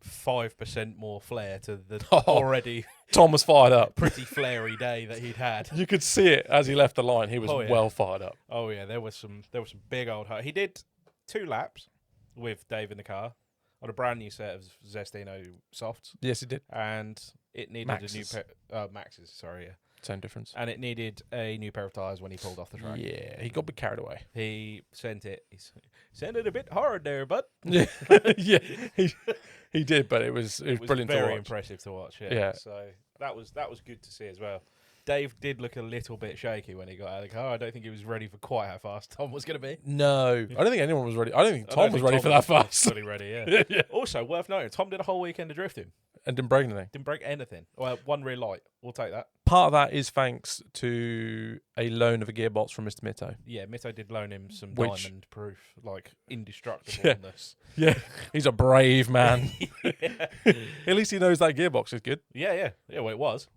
5% more flair to the Oh. already Tom was fired up. pretty flary day that he'd had. You could see it as he left the line. He was Oh, yeah. well fired up. Oh yeah, there was some big old. He did 2 laps with Dave in the car on a brand new set of Zestino softs. Yes, he did. And it needed Maxes. a new pair. Maxes, sorry, yeah. Same difference. And it needed a new pair of tyres when he pulled off the track. Yeah, he got a bit carried away. He sent it a bit hard there, but Yeah, yeah, he did, but it was brilliant to very watch. impressive to watch. Yeah. So that was good to see as well. Dave did look a little bit shaky when he got out of the car. I don't think he was ready for quite how fast Tom was going to be. No, I don't think anyone was ready. I don't think Tom was ready for that fast. Fully ready, yeah. Yeah. Also, worth noting, Tom did a whole weekend of drifting. And didn't break anything. Didn't break anything. Well, one rear light. We'll take that. Part of that is thanks to a loan of a gearbox from Mr. Mitto. Yeah, Mitto did loan him some Which- diamond-proof, like, indestructibleness. Yeah, he's a brave man. Yeah. At least he knows that gearbox is good. Yeah, well, it was.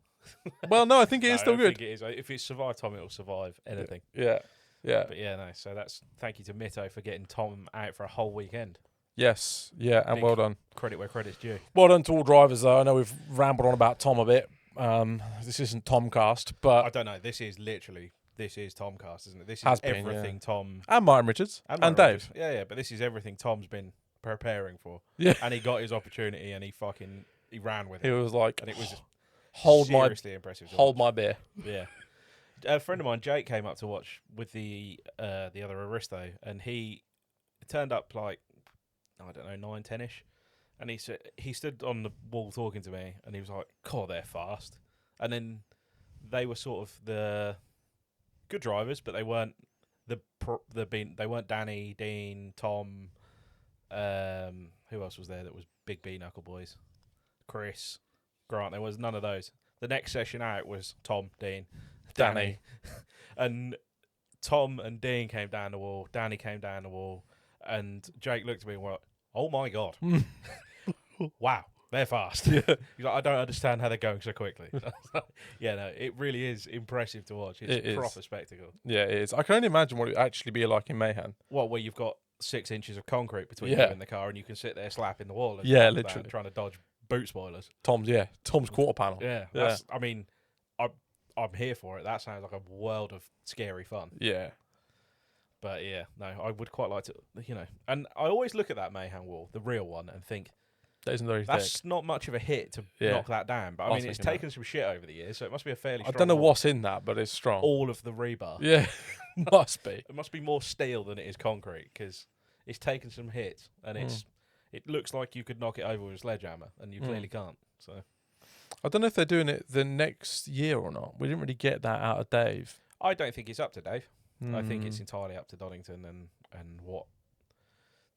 Well, no, I think it is No, still I good. think it is. If it survived Tom, it'll survive anything. Yeah. But yeah, no. So that's thank you to Mitto for getting Tom out for a whole weekend. Yes. Yeah, and Big- well done. Credit where credit's due. Well done to all drivers, though. I know we've rambled on about Tom a bit. This isn't Tomcast, I but don't know. This is Tomcast, isn't it? This is Has been, everything Tom and Martin Richards and Martin Dave. Rogers. Yeah, but this is everything Tom's been preparing for. Yeah. And he got his opportunity and he ran with He it. was like, And it was hold seriously impressive. To my watch. beer. Yeah. A friend of mine, Jake, came up to watch with the other Aristo, and he turned up like, I don't know, 9, 10-ish. And he stood on the wall talking to me, and he was like, "God, they're fast." And then they were sort of the good drivers, but they weren't they weren't Danny, Dean, Tom. Who else was there that was big B knuckle boys? Chris, Grant. There was none of those. The next session out was Tom, Dean, Danny, and Tom and Dean came down the wall. Danny came down the wall, and Jake looked at me and went, "Oh my god, wow, they're fast." He's like, "I don't understand how they're going so quickly." Yeah, no, it really is impressive to watch. It's a proper spectacle. Yeah, it is. I can only imagine what it would actually be like in Mayhem. Well, where you've got 6 inches of concrete between you and the car, and you can sit there slapping the wall. And Literally trying to dodge boot spoilers. Tom's quarter panel. Yeah, that's, I mean, I'm here for it. That sounds like a world of scary fun. Yeah. But yeah, no, I would quite like to, and I always look at that Mayhem wall, the real one, and think That isn't very that's thick. not much of a hit to knock that down. But I mean, it's taken some shit over the years, so it must be a fairly strong I don't know wall. what's in that, but it's strong. All of the rebar. Yeah, must be. It must be more steel than it is concrete, because it's taken some hits, and it looks like you could knock it over with a sledgehammer, and you clearly can't. So I don't know if they're doing it the next year or not. We didn't really get that out of Dave. I don't think it's up to Dave. I think it's entirely up to Donington and what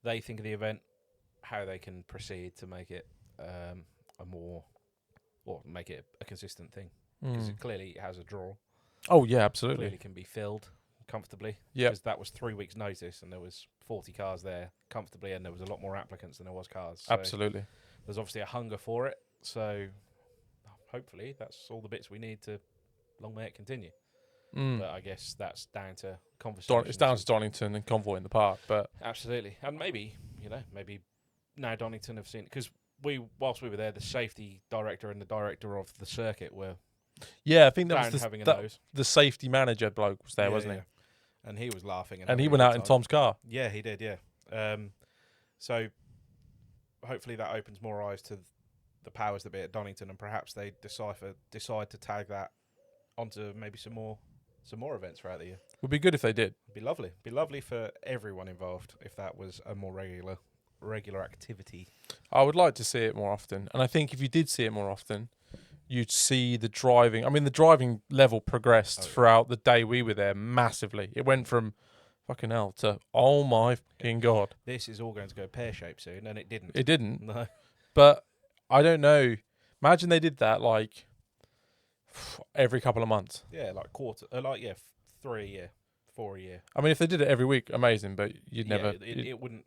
they think of the event, how they can proceed to make it make it a consistent thing, because it clearly has a draw. Oh yeah, absolutely. Clearly can be filled comfortably. Yeah, because that was 3 weeks' notice, and there was 40 cars there comfortably, and there was a lot more applicants than there was cars. So absolutely. there's obviously a hunger for it. So hopefully that's all the bits we need to long may it continue. But I guess that's down to conversation. It's down to Donington and Convoy in the park, but Absolutely, and maybe now Donington have seen, because whilst we were there, the safety director and the director of the circuit were yeah, I think that was having a nose. the safety manager bloke was there, wasn't he? And he was laughing, And he having went a out good in time. Tom's car. Yeah, he did. Yeah. So hopefully that opens more eyes to the powers that be at Donington, and perhaps they decide to tag that onto maybe some more events throughout the year. Would be good if they did. It'd be lovely. Be lovely for everyone involved if that was a more regular activity. I would like to see it more often. And I think if you did see it more often, you'd see the driving. I mean, the driving level progressed throughout the day we were there massively. It went from fucking hell to, oh my fucking God. This is all going to go pear-shaped soon, and it didn't. It didn't. No. But I don't know. Imagine they did that like every couple of months. Yeah, like 3 a year, 4 a year. I mean, if they did it every week, amazing. But you'd Yeah, never. it wouldn't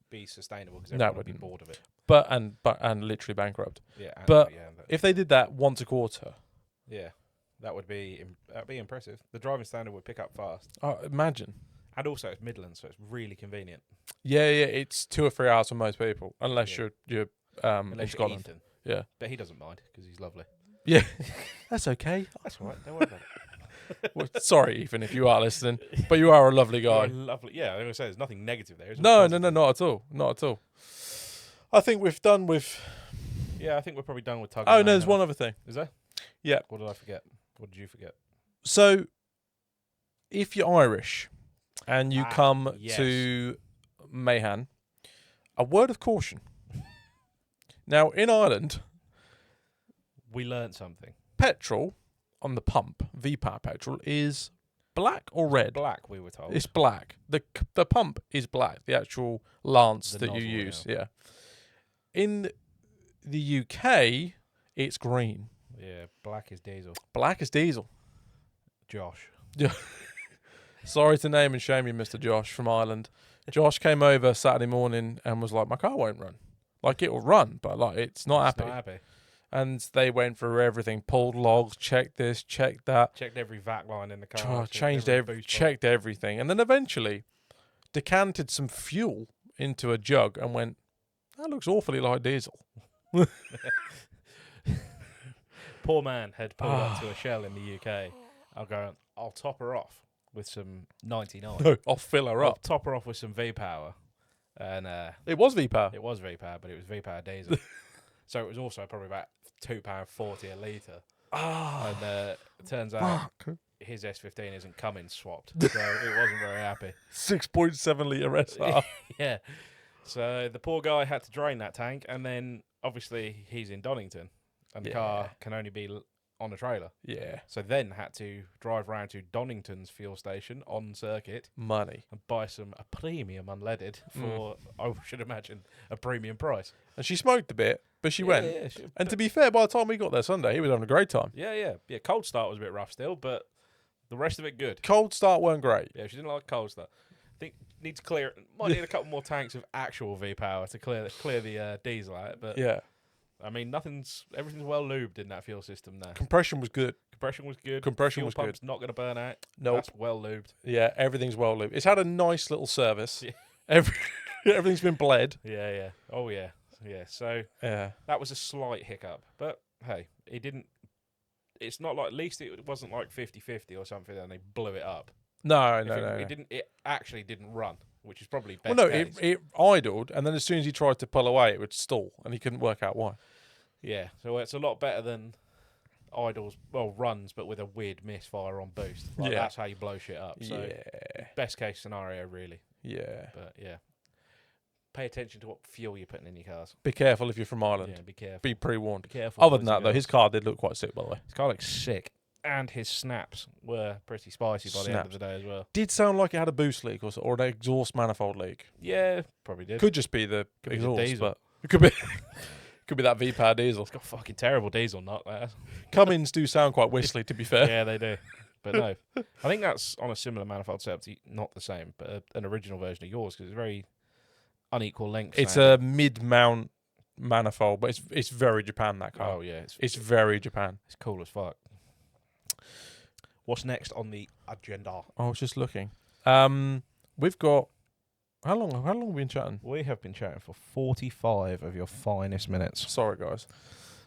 be sustainable, because No, everyone it would be wouldn't. bored of it. And literally bankrupt. Yeah, But if they did that once a quarter, that would be impressive. The driving standard would pick up fast, imagine. and also it's Midlands, so it's really convenient. Yeah, it's 2 or 3 hours for most people, unless you're in Unless you're Scotland. Ethan. Yeah. But he doesn't mind because he's lovely. Yeah. That's okay. That's all right. Don't worry about it. Well, sorry, Ethan, if you are listening, but you are a lovely You're guy. lovely. Yeah, I'm going to say there's nothing negative there. It's all No, positive. not at all. Not at all. I think we've done with... Yeah, I think we're probably done with Tug. Oh, no, there's one other thing. Is there? Yeah. What did I forget? What did you forget? So, if you're Irish and you come yes. to Mayhan, a word of caution. Now, in Ireland, We learnt something. petrol on the pump, V-Power petrol, is black or red? Black, we were told. It's black. The pump is black, the actual lance The that nozzle, you use. Yeah. In the UK, it's green. Yeah, black is diesel. Black is diesel. Josh. Sorry to name and shame you, Mr. Josh from Ireland. Josh came over Saturday morning and was like, my car won't run. Like, it'll run, but like it's not It's happy. not happy. And they went through everything, pulled logs, checked this, checked that, Checked every vac line in the car. checked everything, and then eventually decanted some fuel into a jug and went, that looks awfully like diesel. Poor man had pulled up to a Shell in the UK. I'll top her off with some 99. No, I'll fill her I'll up. top her off with some V-Power. And It was V-Power. it was V-Power, but it was V-Power diesel. So it was also probably about £2.40 a litre. And it turns out his S15 isn't coming swapped. So it wasn't very happy. 6.7 litre SR. Yeah. So the poor guy had to drain that tank, and then obviously he's in Donington, and the car can only be on a trailer. Yeah. So then had to drive round to Donington's fuel station on circuit Money. and buy a premium unleaded for, I should imagine, a premium price. And she smoked a bit, but she went. Yeah, And to be fair, by the time we got there Sunday, he was having a great time. yeah. Cold start was a bit rough still, but the rest of it good. Cold start weren't great. Yeah, she didn't like cold start. I think might need a couple more tanks of actual V-Power to clear the diesel out. But Yeah. I mean, everything's well lubed in that fuel system now. Compression was good. Compression was good. Compression Fuel was pump's good. not going to burn out. Nope. That's well lubed. Yeah, everything's well lubed. It's had a nice little service. Yeah. Everything's been bled. Yeah. Oh, yeah. Yeah, so Yeah. that was a slight hiccup. But, hey, it's not like, at least it wasn't like 50-50 or something and they blew it up. No. It actually didn't run, which is probably best Well, no, case. it idled, and then as soon as he tried to pull away, it would stall, and he couldn't work out why. Yeah, so it's a lot better than runs, but with a weird misfire on boost. Like, that's how you blow shit up. So best case scenario, really. Yeah. But, yeah. Pay attention to what fuel you're putting in your cars. Be careful if you're from Ireland. Yeah, be careful. Be pre-warned. Be careful. Other than that, though, his car did look quite sick, by the way. His car looks sick. And his snaps were pretty spicy by the end of the day as well. Did sound like it had a boost leak or an exhaust manifold leak. Yeah, probably did. Could just be the Could be exhaust, the diesel. but it could be could be that V-Power diesel. It's got fucking terrible diesel nut there. Cummins do sound quite whistly, to be fair. Yeah, they do. But no, I think that's on a similar manifold setup. Not the same, but an original version of yours because it's very unequal length. It's a mid-mount manifold, but it's very Japan, that car. Oh yeah, it's very Japan. It's cool as fuck. What's next on the agenda? I was just looking. We've got how long have we been chatting? We have been chatting for 45 of your finest minutes. Sorry, guys.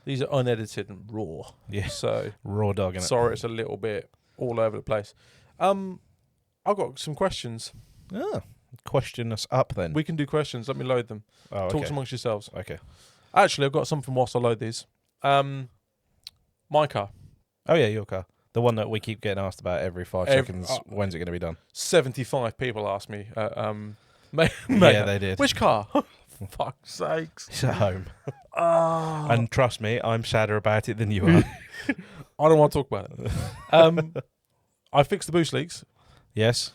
These are unedited and raw. Yeah. So raw dog. Sorry, it's a little bit all over the place. I've got some questions. Ah, question us up then. We can do questions. Let me load them. Oh, Talk amongst yourselves. Okay. Actually, I've got something whilst I load these. My car. Oh yeah, your car. The one that we keep getting asked about every 5 seconds. When's it going to be done? 75 people asked me. Yeah, they did. Which car? For fuck's sakes. It's at home. Oh. And trust me, I'm sadder about it than you are. I don't want to talk about it. I fixed the boost leaks. Yes.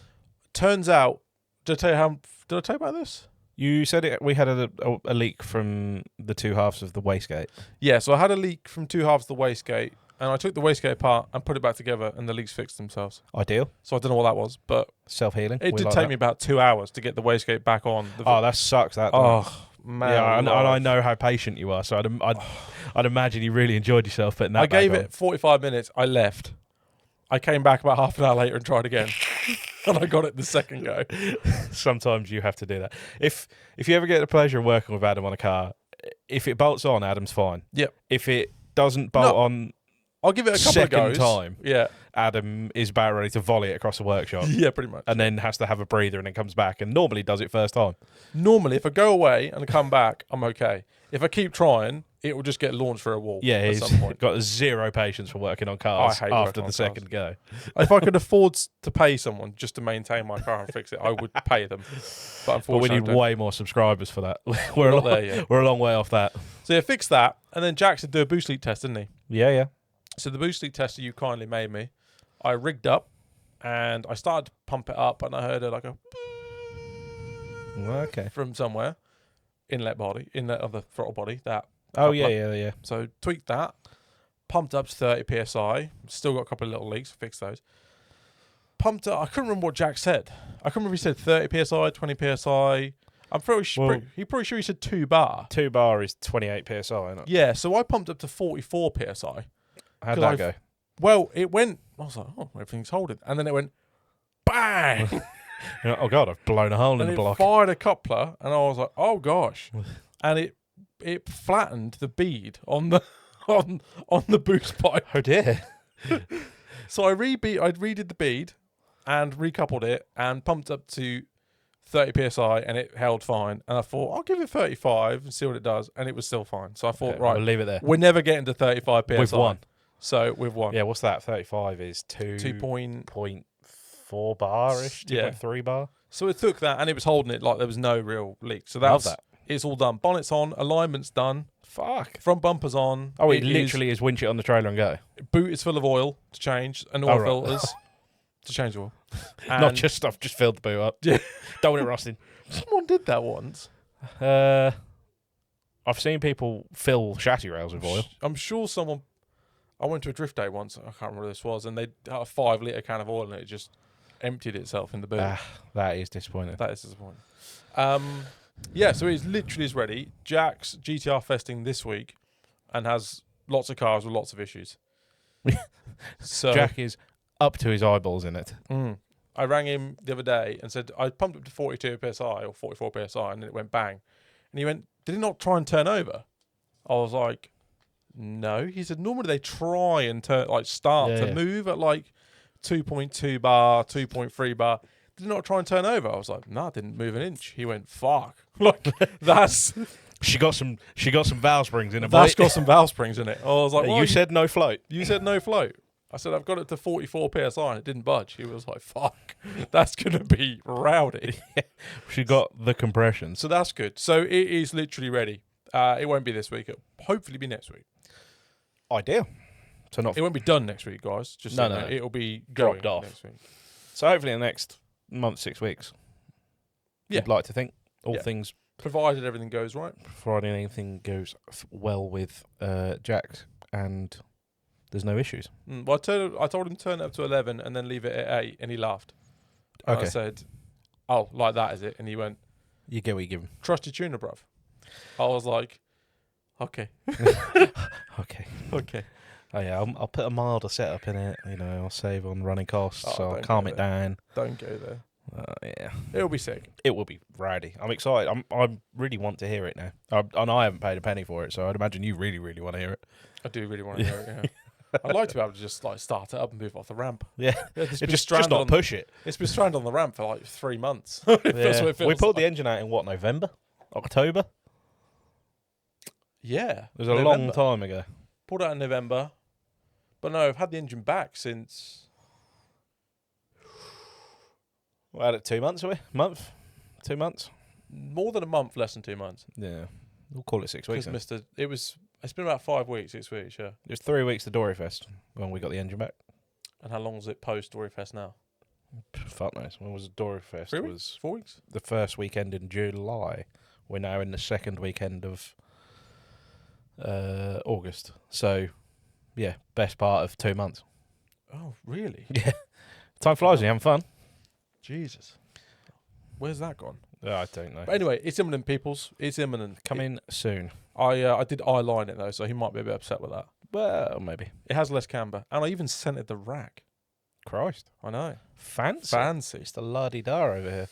Turns out, did I tell you about this? You said we had a leak from the two halves of the wastegate. Yeah, so I had a leak from two halves of the wastegate, and I took the wastegate apart and put it back together, and the leaks fixed themselves. Ideal. So I don't know what that was, but Self-healing. it did take me about 2 hours to get the wastegate back on. That sucks. That. Man. Yeah, and I know how patient you are, so I'd imagine you really enjoyed yourself putting that. I gave it 45 minutes. I left. I came back about half an hour later and tried again, and I got it the second go. Sometimes you have to do that. If you ever get the pleasure of working with Adam on a car, if it bolts on, Adam's fine. Yep. If it doesn't bolt on, I'll give it a couple second of goes. time. Yeah. Adam is about ready to volley it across the workshop. Yeah, pretty much. And then has to have a breather and then comes back and normally does it first time. Normally, if I go away and come back, I'm okay. If I keep trying, it will just get launched for a wall. Yeah, at he's some point. got zero patience for working on cars I hate after working the on second go. If I could afford to pay someone just to maintain my car and fix it, I would pay them. But But we unfortunately, need way more subscribers for that. We're not there yet. We're a long way off that. So yeah, fix that, and then Jack said do a boost leak test, didn't he? Yeah. So the boost leak test that you kindly made me, I rigged up, and I started to pump it up, and I heard it like a Okay. from somewhere, inlet of the throttle body. That. Oh, coupler. yeah. So tweaked that, pumped up to 30 psi. Still got a couple of little leaks. Fixed those. Pumped up. I couldn't remember what Jack said. I couldn't remember if he said 30 psi, 20 psi. I'm pretty sure he said 2 bar. 2 bar is 28 psi, isn't it? Yeah. So I pumped up to 44 psi. How'd that go? Well, it went. I was like, oh, everything's holding, and then it went, bang. Oh God, I've blown a hole in And the it block. fired a coupler, and I was like, "Oh gosh!" And it flattened the bead on the on the boost pipe. Oh dear. So I redid the bead, and recoupled it, and pumped up to 30 psi, and it held fine. And I thought I'll give it 35 and see what it does, and it was still fine. So I thought, Okay, right, we'll leave it there. we're never getting to 35 psi. We've won. So we've won. Yeah, what's that? 35 is 2.4 bar-ish, 2.3 bar. So it took that, and it was holding it like there was no real leak. So Love that's that. it's all done. Bonnet's on, alignment's done, Fuck. front bumper's on. Oh, it literally is winch it on the trailer and go. Boot is full of oil to change, and oil right. filters to change oil. Not And just stuff, just filled the boot up. Yeah. Don't want it rusting. someone did that once. I've seen people fill chassis rails with oil. I'm sure someone. I went to a drift day once. I can't remember what this was, and they had a 5-litre can of oil, and it just emptied itself in the boot. That is disappointing. That is disappointing. Yeah, so it literally is ready. Jack's GTR festing this week, and has lots of cars with lots of issues. So Jack is up to his eyeballs in it. I rang him the other day and said I pumped up to 42 psi or 44 psi, and then it went bang. And he went, "Did it not try and turn over?" I was like, "No." He said, "Normally they try and start to move at like 2.2 bar, 2.3 bar. Did it not try and turn over?" I was like, "No, it didn't move an inch." He went, "Fuck." Like that's She got some valve springs in her. that's got some valve springs in it. I was like, You said no float. You said no float. I said, I've got it to 44 psi and it didn't budge. He was like, fuck, that's going to be rowdy. She got the compression. So that's good. So it is literally ready. It won't be this week. It'll hopefully be next week. Ideal. So not. It won't be done next week, guys. Just No, so you no. know. It'll be going Dropped off. next week. So hopefully in the next month, 6 weeks. Yeah. I'd like to think all Yeah. things, Provided everything goes right. providing anything goes well with Jack and there's no issues. Well, I told him to turn it up to 11 and then leave it at 8, and he laughed. And Okay. I said, "Oh, like that, is it?" And he went, You get what you give him. "Trusty tuner, bruv." I was like, "Okay, Okay. okay." Oh yeah, I'll put a milder setup in it. You know, I'll save on running costs. Oh, So I'll don't calm do it that. down. Don't go there. Yeah, It'll be sick. it will be rowdy. I'm excited. I really want to hear it now. And I haven't paid a penny for it, so I'd imagine you really, really want to hear it. I do really want to hear it. Yeah. I'd like to be able to just start it up and move off the ramp. Yeah, It's it been just stranded not on- push it. It's been stranded on the ramp for like 3 months. Yeah. That's what it feels We pulled the like. engine out in what, November, October? Yeah, It was a long time ago. Pulled out in November, but no, I've had the engine back since. We had it 2 months away. 2 months. More than a month, less than 2 months. Yeah, we'll call it 6 weeks. Because then. it's been about 5 weeks, 6 weeks, yeah. It was 3 weeks to Dory Fest when we got the engine back. And how long was it post Dory Fest now? Fuck knows. When was Dory Fest? 3 It weeks? was 4 weeks? the first weekend in July. We're now in the second weekend of August. So, yeah, best part of 2 months. Oh, really? Yeah. Time flies when you're having fun. Jesus. Where's that gone? I don't know. But anyway, it's imminent, peoples. It's imminent. Coming soon. I did eyeline it though, so he might be a bit upset with that. Well, maybe. It has less camber, and I even scented the rack. Christ. I know. Fancy. It's the la-di-da over here.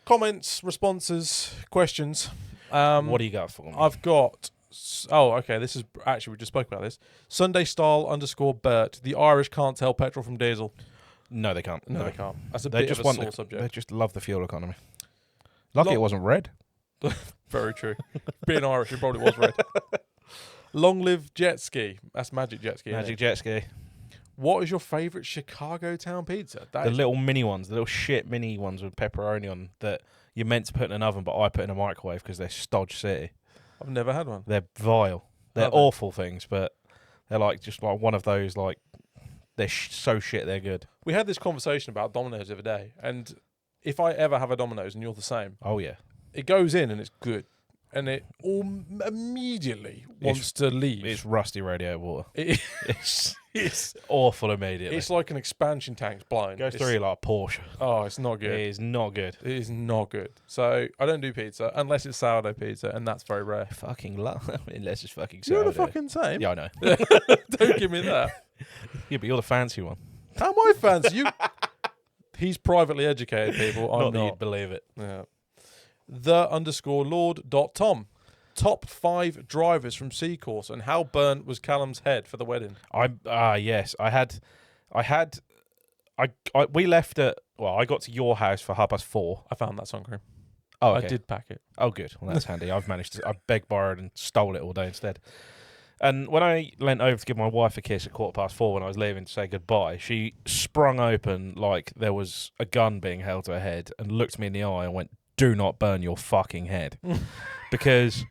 Comments, responses, questions. What do you got for me? I've got. Oh, okay. This is actually we just spoke about this. Sunday style _Bert. The Irish can't tell petrol from diesel. No, they can't. No, they can't. That's a They bit just of a want sore subject. They just love the fuel economy. Lucky it wasn't red. Very true. Being Irish, it probably was red. Long live jet ski. That's Magic Jet Ski. Magic Jet Ski. What is your favourite Chicago town pizza? The little mini ones, the little shit mini ones with pepperoni on that you're meant to put in an oven, but I put in a microwave because they're Stodge City. I've never had one. They're vile. They're awful things, but they're like just like one of those like they're so shit they're good. We had this conversation about Domino's the other day, and if I ever have a Domino's and you're the same, Oh yeah, it goes in and it's good, and it immediately wants to leave. it's rusty radiator water. It's It's awful immediately. it's like an expansion tank's blown. Goes through you like a Porsche. Oh, it's not good. It is not good. It is not good. So I don't do pizza unless it's sourdough pizza, and that's very rare. Fucking love. Unless it's fucking You're the sourdough. fucking same. Yeah, I know. Don't give me that. Yeah, but you're the fancy one. How am I fancy? You. He's privately educated, people. I'm Not that not. you'd believe it. Yeah. The_Lord.Tom. Top 5 drivers from C Course and how burnt was Callum's head for the wedding? Yes, we left at, well, I got to your house for 4:30. I found that sun cream. Oh, okay. I did pack it. Oh, good. Well, that's handy. I begged, borrowed, and stole it all day instead. And when I leant over to give my wife a kiss at 4:15 when I was leaving to say goodbye, she sprung open like there was a gun being held to her head and looked me in the eye and went, "Do not burn your fucking head," because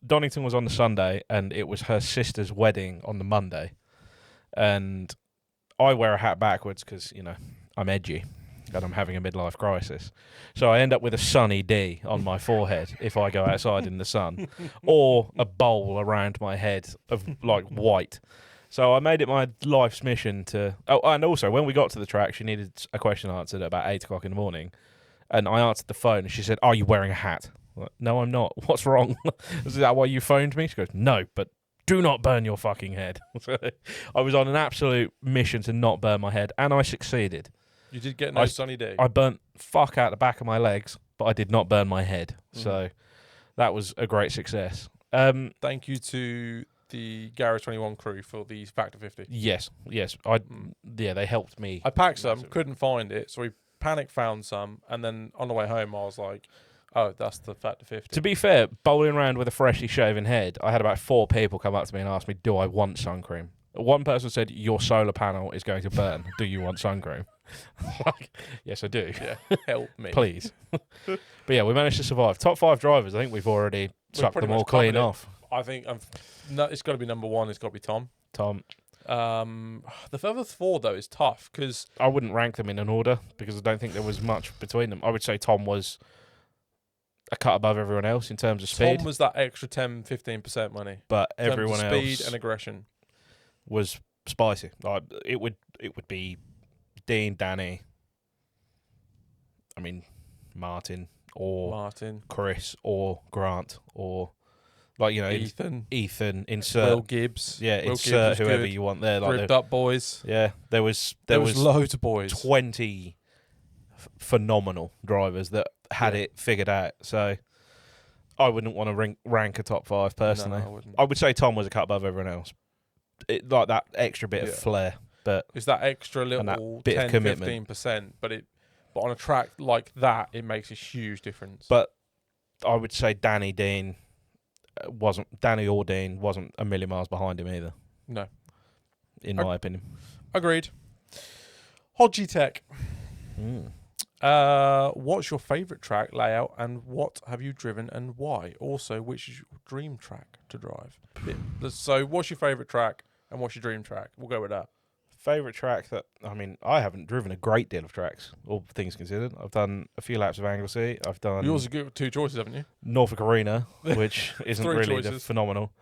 Donington was on the Sunday and it was her sister's wedding on the Monday. And I wear a hat backwards because, you know, I'm edgy and I'm having a midlife crisis. So I end up with a sunny D on my forehead if I go outside in the sun, or a bowl around my head of like white. So I made it my life's mission to... Oh, and also when we got to the track, she needed a question answered at about 8 o'clock in the morning. And I answered the phone and she said, "Are you wearing a hat?" I'm like, "No, I'm not. What's wrong?" "Is that why you phoned me?" She goes, "No, but do not burn your fucking head." So I was on an absolute mission to not burn my head, and I succeeded. You did get no sunny day. I burnt fuck out the back of my legs, but I did not burn my head. So that was a great success. Thank you to the Garage 21 crew for the Factor 50. Yes. Yeah, they helped me. I packed some, couldn't find it, so we panic found some, and then on the way home I was like, "Oh, that's the Factor 50." To be fair, bowling around with a freshly shaven head, I had about 4 people come up to me and ask me, "Do I want sun cream?" One person said, "Your solar panel is going to burn. Do you want sun cream?" Like, yes, I do. Yeah, help me. Please. But yeah, we managed to survive. Top 5 drivers, I think we've already sucked pretty them all much clean covered it. off. I think it's got to be number 1. It's got to be Tom. The other 4 though is tough because I wouldn't rank them in an order because I don't think there was much between them. I would say Tom was a cut above everyone else in terms of speed. Tom was that extra 10-15% money. But In terms of everyone speed else and aggression was spicy. Like it would be Dean, Danny, I mean Martin or Chris or Grant or like, you know, Ethan insert Will Gibbs. Yeah, Will insert Gibbs whoever good. you want there. Like Ripped up boys. Yeah, there was loads of boys. 20 phenomenal drivers that had it figured out. So I wouldn't want to rank a top 5 personally. No, I wouldn't. I would say Tom was a cut above everyone else. Like that extra bit of flair, but it's that extra little that bit of commitment. 10-15%, but on a track like that, it makes a huge difference. But I would say Danny or Dean wasn't a million miles behind him either. No, in my opinion. Agreed. Hodgie Tech. What's your favourite track layout and what have you driven and why? Also, which is your dream track to drive? So, what's your favourite track and what's your dream track? We'll go with that. Favourite track that, I mean, I haven't driven a great deal of tracks, all things considered. I've done a few laps of Anglesey. I've done... You also got 2 choices, haven't you? Norfolk Arena, which isn't really phenomenal.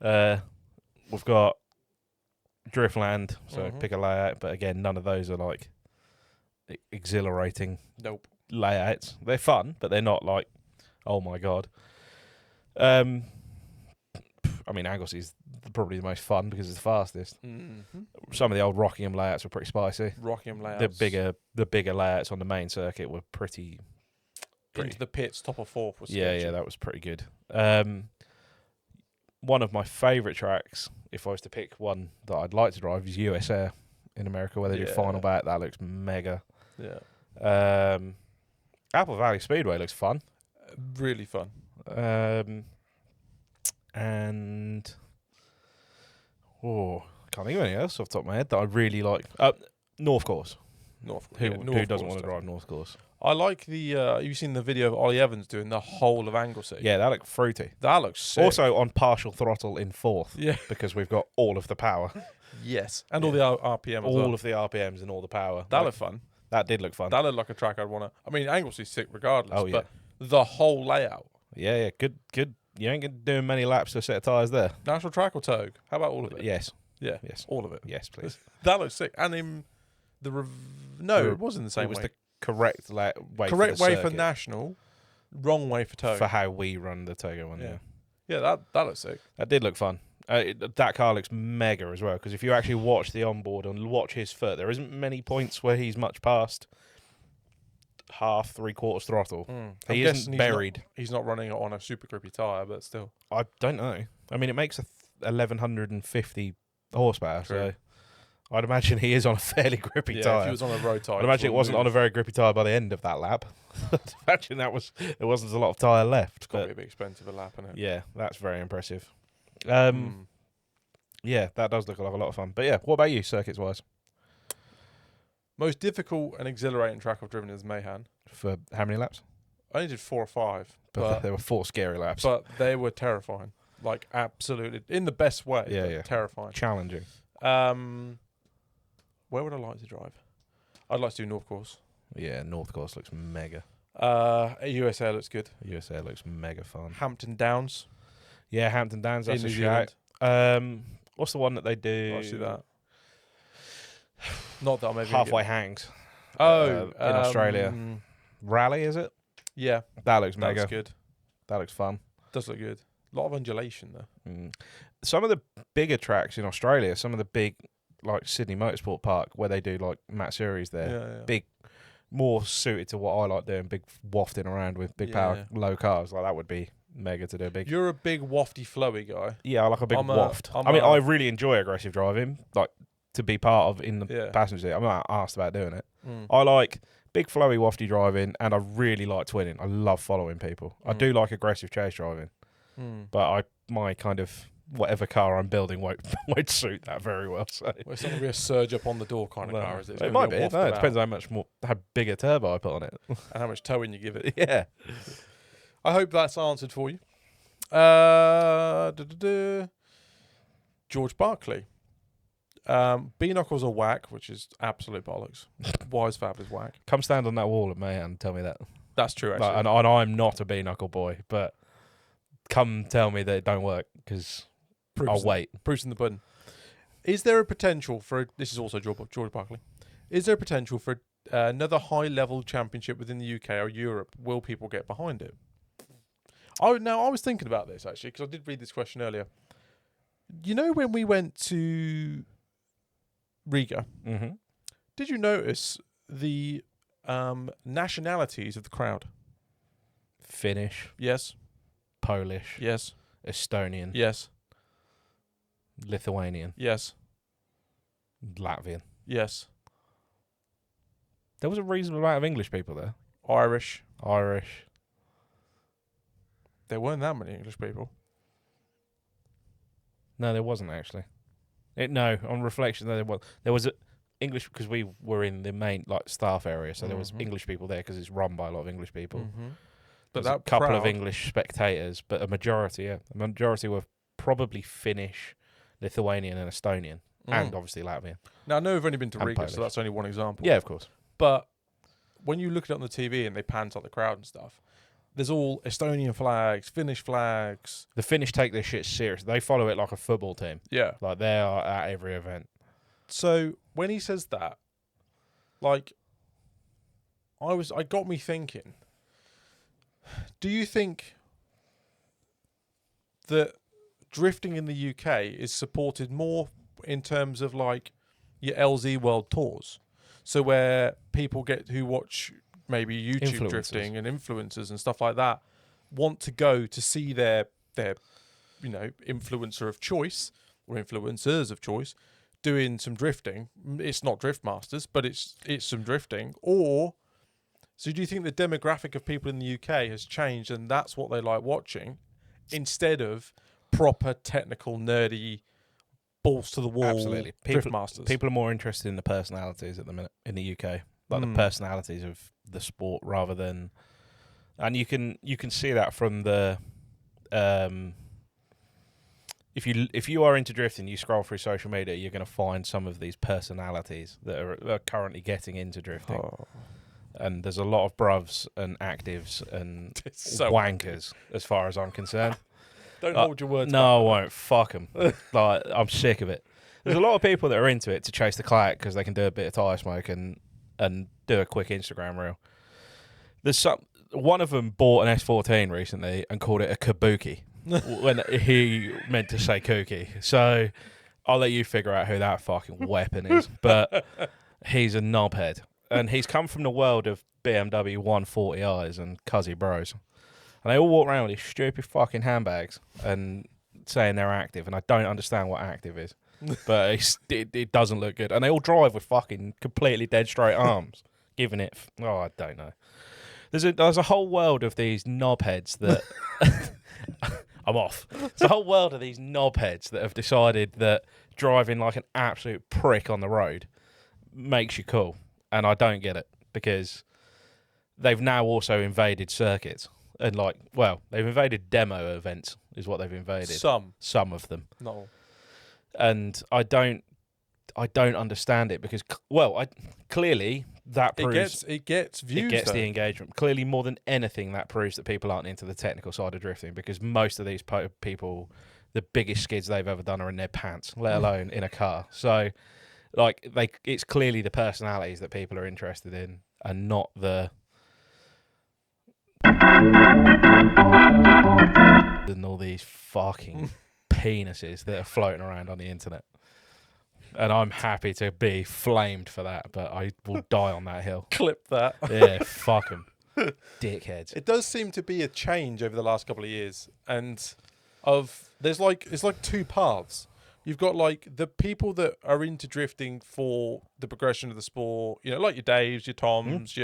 We've got Driftland, so pick a layout, but again, none of those are like exhilarating layouts. They're fun, but they're not like, oh my god. I mean, Anglesey's probably the most fun because it's the fastest. Some of the old Rockingham layouts were pretty spicy. Rockingham layouts. The bigger layouts on the main circuit were pretty into the pits, top of fourth was yeah, sketchy. yeah, that was pretty good. One of my favourite tracks, if I was to pick one that I'd like to drive, is US Air in America, where they do final back. That looks mega. Yeah. Apple Valley Speedway looks fun. Really fun. And can't think of anything else off the top of my head that I really like. North Course. Who doesn't want to drive North Course? I like the. Have you seen the video of Ollie Evans doing the whole of Anglesey? Yeah, that looks fruity. That looks sick. Also on partial throttle in fourth. Yeah. Because we've got all of the power. Yes. And all the RPM as well. All of the RPMs and all the power. That looked fun. That did look fun. That looked like a track I'd want to. I mean, Anglesey's sick regardless. Oh, yeah. But the whole layout. Yeah. Good. You ain't doing many laps to a set of tyres there. National track or Togue? How about all of it? Yes. Yeah. Yes. All of it. Yes, please. That looks sick. And in the it wasn't the same It was way. the correct way. Correct way for circuit. National, wrong way for Togue. For how we run the Togo one. Yeah. Yeah, that looks sick. That did look fun. That car looks mega as well, because if you actually watch the onboard and watch his foot, there isn't many points where he's much past half, 3/4 throttle. He isn't buried. He's not running it on a super grippy tyre, but still. I don't know. I mean, it makes 1150 horsepower, True. so I'd imagine he is on a fairly grippy tyre. If he was on a road tyre. I'd imagine it wasn't on a very grippy tyre by the end of that lap. I'd imagine there wasn't a lot of tyre left. It's got to be a bit expensive a lap, isn't it? Yeah, that's very impressive. Yeah, that does look like a lot of fun. But yeah, what about you, circuits wise? Most difficult and exhilarating track I've driven is Mayhan. For how many laps? I only did 4 or 5, But there were 4 scary laps. but they were terrifying. Like absolutely, in the best way. Yeah, but yeah. Terrifying. Challenging. Where would I like to drive? I'd like to do North Course. Yeah, North Course looks mega. USA looks good. USA looks mega fun. Hampton Downs. Yeah, Hampton Downs, that's in a New shout. Zealand. What's the one that they do? I'll do that. Not that I'm ever Halfway Hangs. in Australia. Rally, is it? Yeah, That looks that mega. looks good. That looks fun. Does look good. A lot of undulation though. Some of the bigger tracks in Australia, some of the big, like Sydney Motorsport Park, where they do like Mat Series there, Yeah. big, more suited to what I like doing, big wafting around with big power, low cars. Like that would be mega to do a big. You're a big wafty, flowy guy. Yeah, I like a big waft. I mean, I really enjoy aggressive driving, like to be part of in the passenger seat. I'm not asked about doing it. I like big flowy wafty driving, and I really like twinning. I love following people. I do like aggressive chase driving, but my kind of whatever car I'm building won't suit that very well. So It's not going to be a surge up on the door kind of car, is it? It's it gonna might be be. a No, waft it depends how big a turbo I put on it. and how much towing you give it. Yeah. I hope that's answered for you. George Barkley. B-knuckles are whack, which is absolute bollocks. Wise Fab is whack. Come stand on that wall at Mayhem and tell me that. That's true, actually. Like, and I'm not a B-knuckle boy, but come tell me that it don't work, because I'll wait. Proof's in the pudding. Is there a potential for... This is also George Barkley. Is there a potential for another high-level championship within the UK or Europe? Will people get behind it? I was thinking about this, actually, because I did read this question earlier. You know when we went to Riga, did you notice the nationalities of the crowd? Finnish, Yes. Polish, Yes. Estonian, Yes. Lithuanian, Yes. Latvian. Yes. There was a reasonable amount of English people there. Irish. There weren't that many English people. No, there wasn't actually. On reflection, there was English, because we were in the main staff area, so there was English people there because it's run by a lot of English people. But that a couple crowd, of English spectators, but a majority were probably Finnish, Lithuanian, and Estonian, and obviously Latvian. Now I know we've only been to And Riga, Polish. so that's only one example. Yeah, of course. But when you look at it on the TV and they pan out the crowd and stuff, there's all Estonian flags, Finnish flags. The Finnish take this shit serious. They follow it like a football team. Yeah. Like they are at every event. So when he says that, I got me thinking, do you think that drifting in the UK is supported more in terms of your LZ World Tours? So where people who watch maybe YouTube Influencers. drifting and influencers and stuff like that want to go to see their influencer of choice or influencers of choice doing some drifting. It's not driftmasters, but it's some drifting. Or so do you think the demographic of people in the UK has changed and that's what they like watching instead of proper technical nerdy balls to the wall? Absolutely. Driftmasters? People are more interested in the personalities at the minute in the UK, like the personalities of the sport rather than, and you can see that from the if you are into drifting, you scroll through social media, you're going to find some of these personalities that are currently getting into drifting. And there's a lot of bruvs and actives and wankers, as far as I'm concerned. Don't hold your words. No, I won't. Fuck them. Like, I'm sick of it. There's a lot of people that are into it to chase the clout because they can do a bit of tire smoke and do a quick Instagram reel. There's one of them bought an S14 recently and called it a kabuki when he meant to say kooky. So I'll let you figure out who that fucking weapon is. But he's a knobhead. And he's come from the world of BMW 140i's and Cuzzy Bros. And they all walk around with these stupid fucking handbags and saying they're active. And I don't understand what active is. But it doesn't look good. And they all drive with fucking completely dead straight arms. Giving it... I don't know. There's a whole world of these knobheads that... I'm off. There's a whole world of these knobheads that have decided that driving like an absolute prick on the road makes you cool. And I don't get it because they've now also invaded circuits. And they've invaded demo events is what they've invaded. Some of them. No. And I don't understand it because clearly that proves it gets views. It gets the engagement. Clearly, more than anything, that proves that people aren't into the technical side of drifting because most of these people, the biggest skids they've ever done are in their pants, let alone in a car. So, it's clearly the personalities that people are interested in, and not the and all these fucking penises that are floating around on the internet. And I'm happy to be flamed for that, but I will die on that hill. Clip that. Yeah, fuck them. Dickheads. It does seem to be a change over the last couple of years. And it's like two paths. You've got the people that are into drifting for the progression of the sport, like your Daves, your Toms,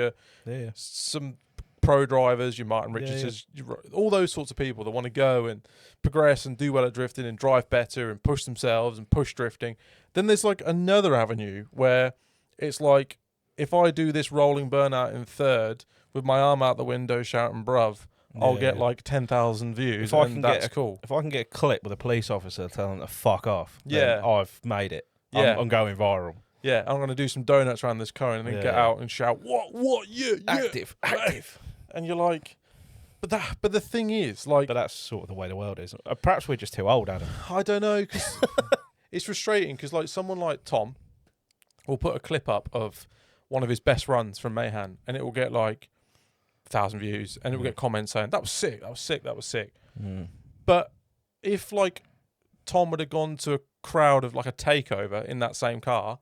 some pro drivers, your Martin Richardsons, all those sorts of people that want to go and progress and do well at drifting and drive better and push themselves and push drifting. Then there's another avenue where it's if I do this rolling burnout in third with my arm out the window shouting bruv, I'll get 10,000 views. That's cool. If I can get a clip with a police officer telling them to fuck off, then I've made it. I'm going viral. Yeah, I'm going to do some donuts around this cone and then get out and shout, what, yeah. Active. And you're like, but the thing is, but that's sort of the way the world is. Perhaps we're just too old, Adam. I don't know, because it's frustrating, because someone like Tom will put a clip up of one of his best runs from Mayhem, and it will get 1,000 views, and it will get comments saying, that was sick. But if Tom would have gone to a crowd of a takeover in that same car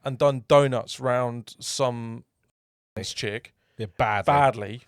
and done donuts round some chick badly.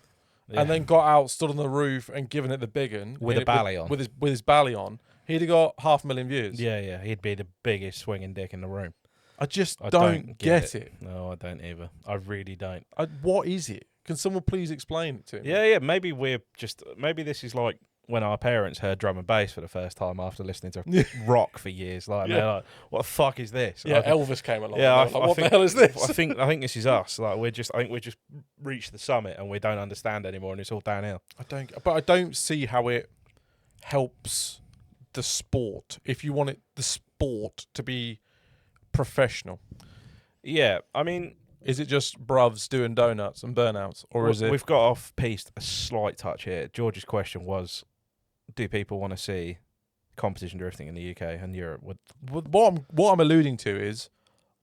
Yeah. And then got out, stood on the roof, and given it the big un with a bally on, with his bally on, he'd have got 500,000 views. Yeah, he'd be the biggest swinging dick in the room. I don't get it. No, I don't either. I really don't. What is it? Can someone please explain it to me? Yeah. Maybe this is like when our parents heard drum and bass for the first time after listening to rock for years. They're like, "What the fuck is this?" Yeah, Elvis came along. Yeah, what the hell is this? I think this is us. I think we just reached the summit and we don't understand anymore, and it's all downhill. I don't see how it helps the sport. If you want the sport to be professional, yeah. I mean, is it just bruvs doing donuts and burnouts, or is it? We've got off-piste a slight touch here. George's question was, do people want to see competition drifting in the UK and Europe? What I'm alluding to is,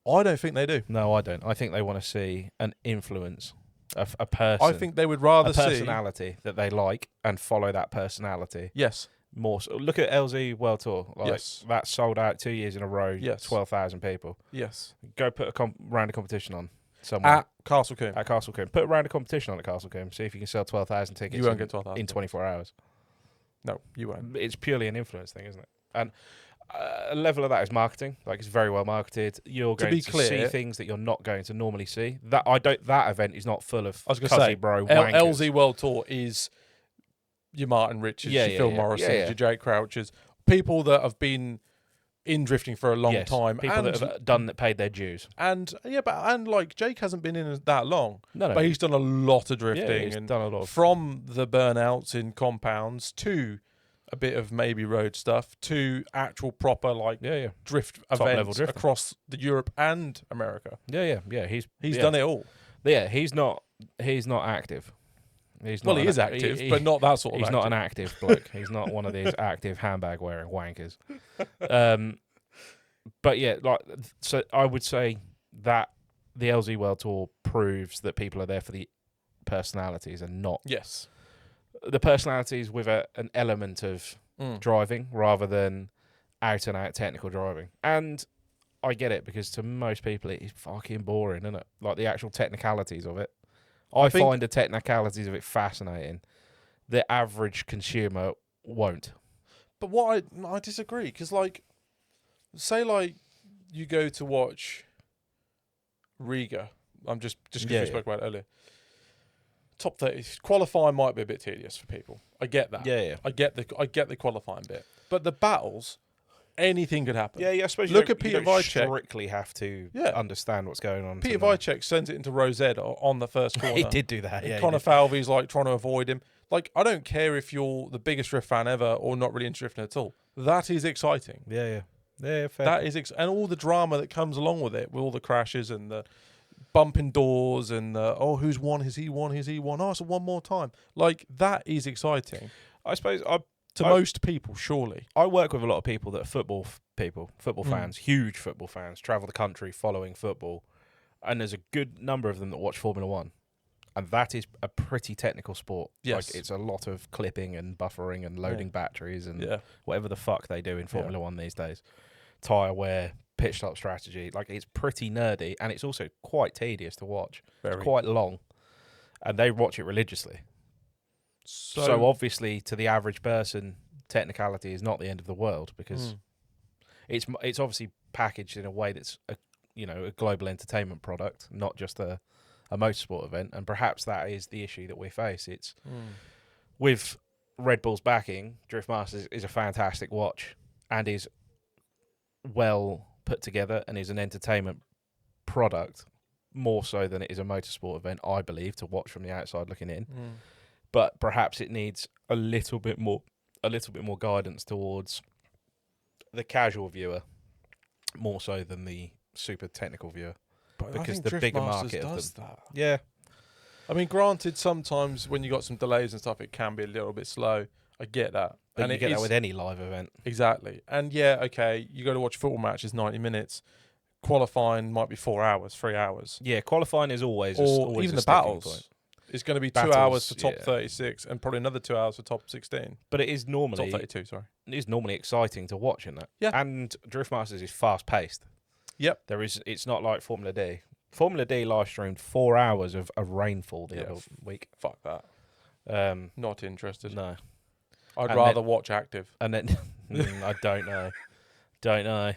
I don't think they do. No, I don't. I think they want to see an influence of a person. I think they would rather see a personality that they like and follow that personality. Yes. More so. Look at LZ World Tour. Yes. That sold out 2 years in a row. Yes. 12,000 people. Yes. Go put a round of competition on. somewhere. At Castle Combe. At Castle Combe. Put a round of competition on at Castle Combe. See if you can sell 12,000 tickets. You won't get 12,000 in 24 hours. No, you won't. It's purely an influence thing, isn't it? And a level of that is marketing. Like, it's very well marketed. You're going to see things that you're not going to normally see. That event is not full of Cuzzy Bro wankers. LZ World Tour is your Martin Riches, your Phil Morrisons, your Jake Crouchers, people that have been in drifting for a long time. People that have paid their dues. And like Jake hasn't been in that long. No. But he's done a lot of drifting. Yeah, he's done a lot. From the burnouts in compounds to a bit of maybe road stuff to actual proper drift events across the Europe and America. Yeah. He's done it all. Yeah, he's not active. He is active, but not that sort of. He's not an active bloke. He's not one of these active handbag wearing wankers. But yeah, so I would say that the LZ World Tour proves that people are there for the personalities and not the personalities with an element of driving rather than out and out technical driving. And I get it, because to most people it is fucking boring, isn't it? Like, the actual technicalities of it. I find the technicalities of it fascinating. The average consumer won't. But what I disagree, because say you go to watch Riga. I'm just because we spoke about it earlier. Top 30 qualifying might be a bit tedious for people. I get that. Yeah. I get the qualifying bit, but the battles, anything could happen. Yeah. I suppose look at Peter Vicek. Strictly have to understand what's going on. Peter Vicek sends it into Rosetta on the first corner. He did do that. Yeah. Connor Falvey's trying to avoid him. I don't care if you're the biggest drift fan ever or not really into drifting at all. That is exciting. Yeah. Fair. That is and all the drama that comes along with it, with all the crashes and the bumping doors and who's won? Has he won? Oh, so one more time. That is exciting. I suppose most people, surely. I work with a lot of people that are football fans, huge football fans, travel the country following football, and there's a good number of them that watch Formula One, and that is a pretty technical sport. Yes, it's a lot of clipping and buffering and loading batteries and whatever the fuck they do in Formula One these days. Tyre wear, pitch stop strategy. It's pretty nerdy, and it's also quite tedious to watch. It's quite long, and they watch it religiously. So obviously, to the average person, technicality is not the end of the world, because it's obviously packaged in a way that's a global entertainment product, not just a motorsport event. And perhaps that is the issue that we face. It's with Red Bull's backing, Driftmasters is a fantastic watch and is well put together and is an entertainment product more so than it is a motorsport event, I believe, to watch from the outside looking in. But perhaps it needs a little bit more guidance towards the casual viewer, more so than the super technical viewer, because the bigger market does that. Yeah, I mean, granted, sometimes when you got some delays and stuff, it can be a little bit slow. I get that, but you get that with any live event. Exactly, and you go to watch a football match is 90 minutes. Qualifying might be 4 hours, 3 hours. Yeah, qualifying is always even the battles. Point. It's going to be 2 hours for top 36 and probably another 2 hours for top 16. But it is normally... Top 32, sorry. It is normally exciting to watch in that. Yeah. And Driftmasters is fast-paced. Yep. It's not like Formula D. Formula D live streamed 4 hours of rainfall the other week. Fuck that. Not interested. No. I'd rather watch active. And then... I don't know. Don't know.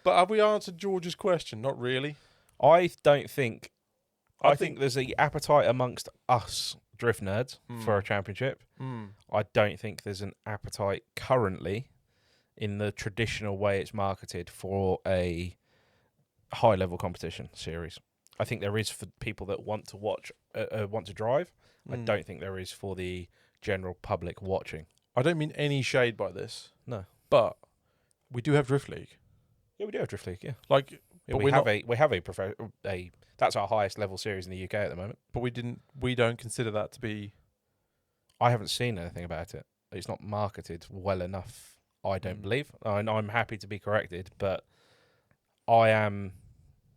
But have we answered George's question? Not really. I don't think... I think there's the appetite amongst us drift nerds for a championship. I don't think there's an appetite currently in the traditional way it's marketed for a high-level competition series. I think there is for people that want to watch, want to drive. I don't think there is for the general public watching. I don't mean any shade by this. No. But we do have Drift League. Yeah, we do have Drift League, yeah. But we have a that's our highest level series in the UK at the moment. But we don't consider that to be... I haven't seen anything about it. It's not marketed well enough, I don't believe. And I'm happy to be corrected, but I am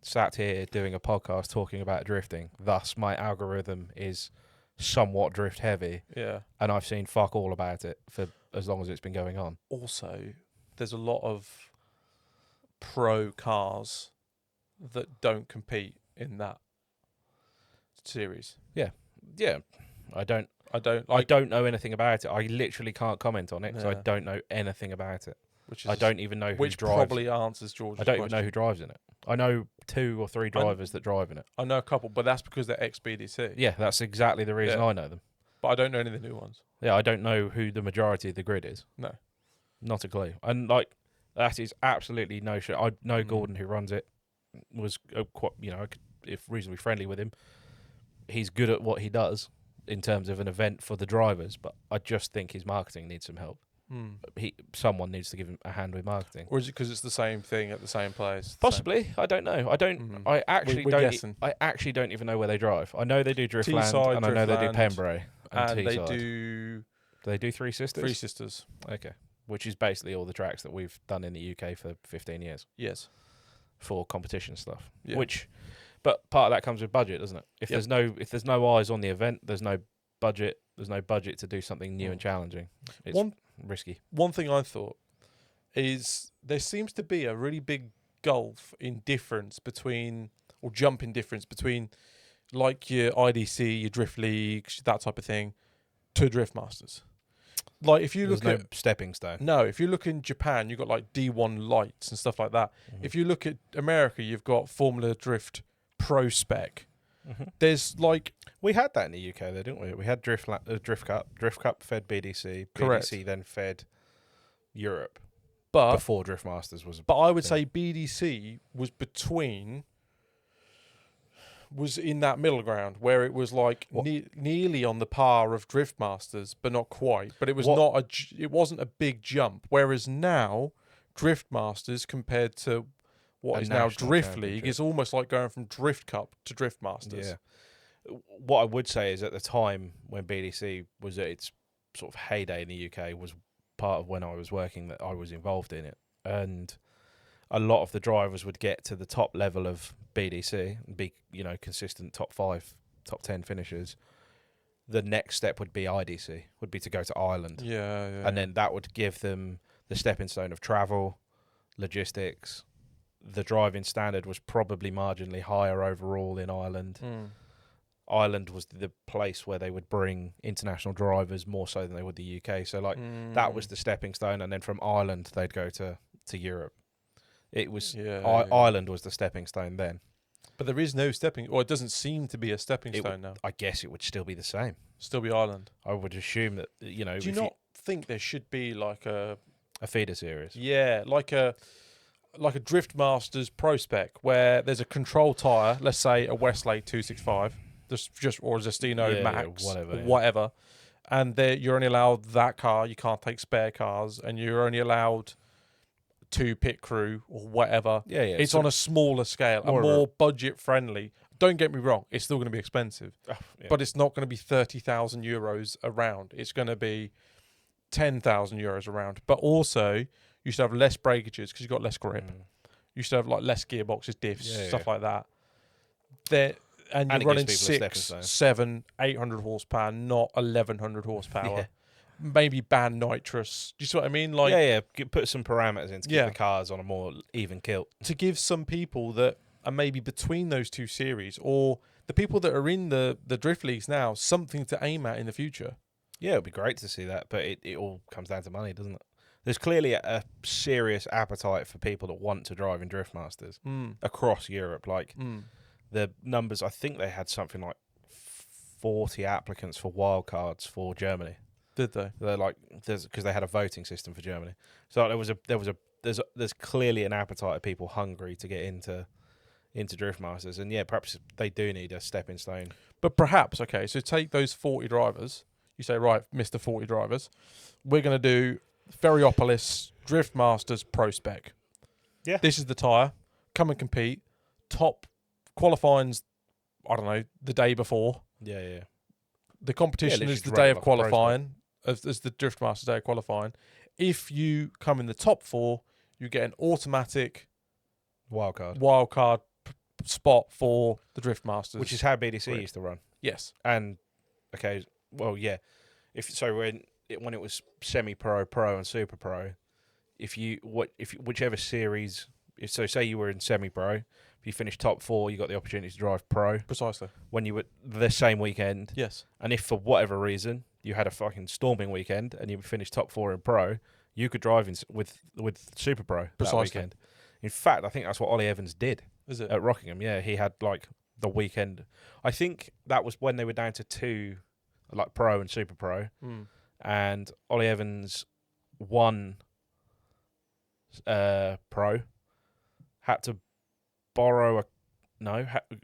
sat here doing a podcast talking about drifting. Thus, my algorithm is somewhat drift heavy. Yeah. And I've seen fuck all about it for as long as it's been going on. Also, there's a lot of pro cars that don't compete in that series. Yeah. I don't know anything about it. I literally can't comment on it because I don't know anything about it. I don't even know who drives. Which probably answers George's I don't question. even know who drives in it. I know 2 or 3 drivers that drive in it. I know a couple, but that's because they're ex-BDC. Yeah, that's exactly the reason I know them. But I don't know any of the new ones. Yeah, I don't know who the majority of the grid is. No. Not a clue. And, that is absolutely no shit. I know Gordon, who runs it, was quite, if reasonably friendly with him. He's good at what he does in terms of an event for the drivers, but I just think his marketing needs some help. Someone needs to give him a hand with marketing. Or is it because it's the same thing at the same place? Possibly. I don't know. I don't. I actually don't. Guessing. I actually don't even know where they drive. I know they do Driftland, Teesside, and I know they do Pembrey, and Teesside. Do they do Three Sisters? Three Sisters. Okay. Which is basically all the tracks that we've done in the UK for 15 years. Yes. For competition stuff. Yeah. But part of that comes with budget, doesn't it? If there's no eyes on the event, there's no budget. There's no budget to do something new and challenging. It's risky. One thing I thought is there seems to be a really big gulf in difference between, or jump in difference between, like your IDC, your Drift Leagues, that type of thing, to Driftmasters. Like if you look at no stepping stone. No, if you look in Japan, you've got like D1 lights and stuff like that. If you look at America, you've got Formula Drift Pro Spec. There's we had that in the UK though, didn't we? We had Drift Cup fed BDC. Correct. BDC then fed Europe. But before Driftmasters was. But I would say BDC was in that middle ground where it was like nearly on the par of Driftmasters, but not quite. But it was it wasn't a big jump. Whereas now, Driftmasters compared to what is now Drift League is almost like going from Drift Cup to Driftmasters. Yeah. What I would say is at the time when BDC was at its sort of heyday in the UK was part of when I was working that I was involved in it, and a lot of the drivers would get to the top level of BDC and be consistent top 5, top 10 finishers. The next step would be IDC, would be to go to Ireland, and then that would give them the stepping stone of travel, logistics. The driving standard was probably marginally higher overall in Ireland. Ireland was the place where they would bring international drivers more so than they would the UK. So that was the stepping stone, and then from Ireland they'd go to Europe. It was Ireland was the stepping stone then. But there is no stepping, or it doesn't seem to be a stepping stone now. I guess it would still be the same. Still be Ireland. I would assume that Do you not think there should be like a feeder series? Yeah, like a Driftmasters Pro Spec where there's a control tyre, let's say a Westlake 265, or a Zestino Max, whatever, and you're only allowed that car. You can't take spare cars, and you're only allowed 2 pit crew or whatever. It's on a smaller scale, more budget friendly. Don't get me wrong; it's still going to be expensive, but it's not going to be 30,000 euros a round. It's going to be 10,000 euros a round. But also, you should have less breakages because you've got less grip. You should have less gearboxes, diffs, stuff like that. And you're running 6, 7, 800 horsepower, not 1,100 horsepower. Maybe ban nitrous. Do you see what I mean? Put some parameters in to keep the cars on a more even kilt. To give some people that are maybe between those two series, or the people that are in the drift leagues now, something to aim at in the future. Yeah, it'd be great to see that, but it all comes down to money, doesn't it? There's clearly a serious appetite for people that want to drive in Driftmasters across Europe. The numbers, I think they had something like 40 applicants for wildcards for Germany. Did they? They're because they had a voting system for Germany. So there's clearly an appetite of people hungry to get into Driftmasters, and perhaps they do need a stepping stone. But perhaps so take those 40 drivers. You say, right, Mr. 40 drivers, we're going to do Ferriopolis Driftmasters Pro Spec. Yeah, this is the tyre. Come and compete. Top qualifying's, I don't know, the day before. Yeah. The competition is the day of qualifying, as the Driftmasters day of qualifying. If you come in the top 4, you get an automatic wildcard spot for the Driftmasters, which is how BDC used to run. Yes, and when it was semi-pro, pro, and super pro, whichever series. So say you were in semi-pro, if If you finished top 4, you got the opportunity to drive pro. Precisely. When you were the same weekend. Yes. And if for whatever reason you had a fucking storming weekend and you finished top 4 in pro, you could drive with Super Pro that weekend. In fact, I think that's what Ollie Evans did. Is it? At Rockingham? Yeah, he had like the weekend. I think that was when they were down to 2, like pro and Super Pro, and Ollie Evans won pro. Had to borrow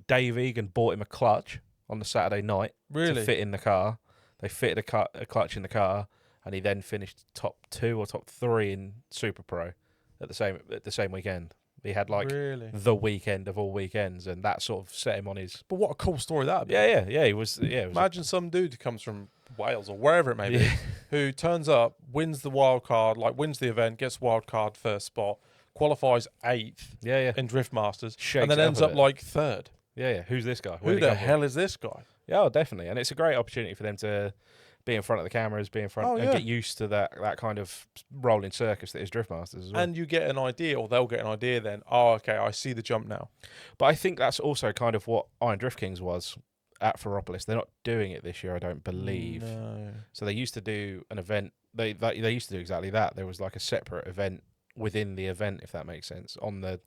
Dave Egan bought him a clutch on the Saturday night to fit in the car. They fitted a clutch in the car, and he then finished top 2 or top 3 in Super Pro at the same weekend. He had like the weekend of all weekends, and that sort of set him on his. But what a cool story that'd be. Yeah. He was. Yeah. Imagine some dude who comes from Wales or wherever it may be, who turns up, wins the wild card, like wins the event, gets wild card first spot, qualifies 8th. In driftmasters, and then ends up like 3rd. Yeah. Who's this guy? Who the hell is this guy? Yeah, definitely, and it's a great opportunity for them to be in front of the cameras, and get used to that kind of rolling circus that is driftmasters as well. And you get an idea, or they'll get an idea then. Oh, okay, I see the jump now. But I think that's also kind of what Iron Drift Kings was at Ferropolis. They're not doing it this year, I don't believe. No. So they used to do an event. They used to do exactly that. There was like a separate event within the event, if that makes sense. In the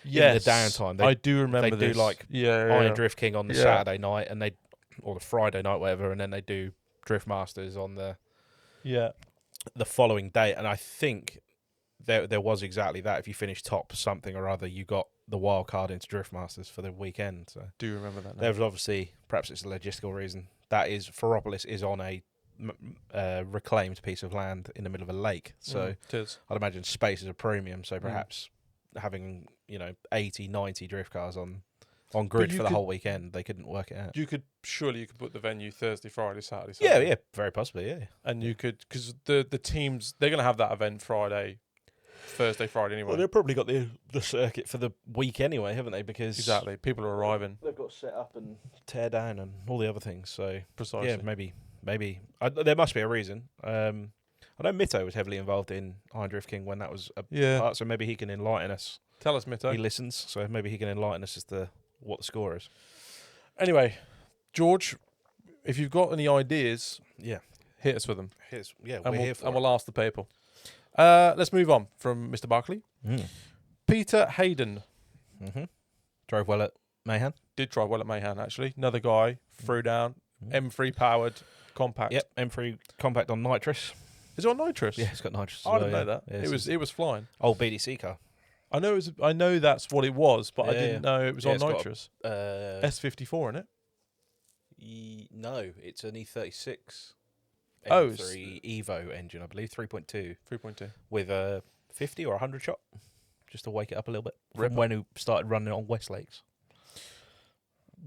downtime, I do remember they this. do like Iron Drift King on the Saturday night, or the Friday night, whatever, and then they do Driftmasters on the following day. And I think there was exactly that. If you finished top something or other, you got the wild card into Driftmasters for the weekend. So do you remember that now? There was obviously, perhaps it's a logistical reason, that is Ferropolis is on a reclaimed piece of land in the middle of a lake, so I'd imagine space is a premium, so perhaps having 80, 90 drift cars on grid for the whole weekend, they couldn't work it out. You could put the venue Thursday, Friday, Saturday, Sunday. Yeah, very possibly, yeah. And you could, because the teams, they're going to have that event Thursday, Friday anyway. Well, they've probably got the circuit for the week anyway, haven't they? Because exactly, people are arriving. They've got set up and tear down and all the other things. So precisely, yeah, maybe there must be a reason. I know Mito was heavily involved in Iron Drift King when that was part, so maybe he can enlighten us. Tell us, Mito. He listens, so maybe he can enlighten us as to what the score is. Anyway, George, if you've got any ideas, hit us with them. We're here for it. And we'll ask the people. Let's move on from Mr. Barkley. Peter Hayden. Drove well at Mayhan. Did drive well at Mayhan, actually. Another guy, threw down, M3 powered, compact. Yep, M3 compact on nitrous. Is it on nitrous? Yeah, it's got nitrous. I didn't know that. Yeah, it was flying. Old BDC car. I know that's what it was, but I didn't know it was on nitrous. S54 in it. No, it's an E36 M3 Evo engine, I believe, 3.2. 3.2 with a 50 or 100 shot, just to wake it up a little bit. From when we started running it on West Lakes.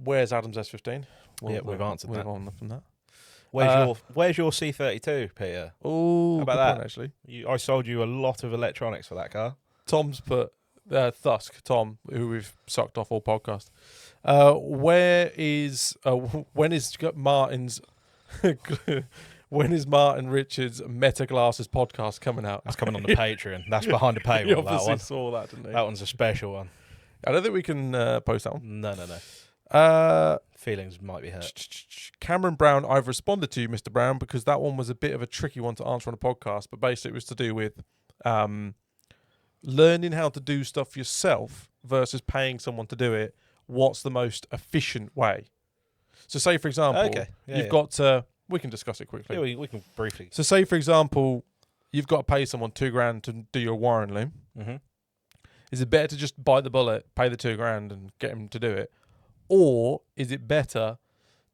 Where's Adam's S15? We've answered that. On from that. Where's your C32, Peter? Oh, how about that? Point, actually, I sold you a lot of electronics for that car. Tom's put Thusk, Tom, who we've sucked off all podcast. When is Martin's? When is Martin Richards' Meta Glasses podcast coming out? That's coming on the Patreon. That's behind the paywall. He obviously that one. Saw that, didn't he? That one's a special one. I don't think we can post that one. No. Feelings might be hurt. Cameron Brown, I've responded to you, Mr. Brown, because that one was a bit of a tricky one to answer on a podcast, but basically it was to do with learning how to do stuff yourself versus paying someone to do it. What's the most efficient way? So say, for example, you've got to... We can discuss it quickly. Yeah, we can briefly. So say, for example, you've got to pay someone $2,000 to do your wiring loom. Is it better to just bite the bullet, pay the $2,000 and get him to do it? Or is it better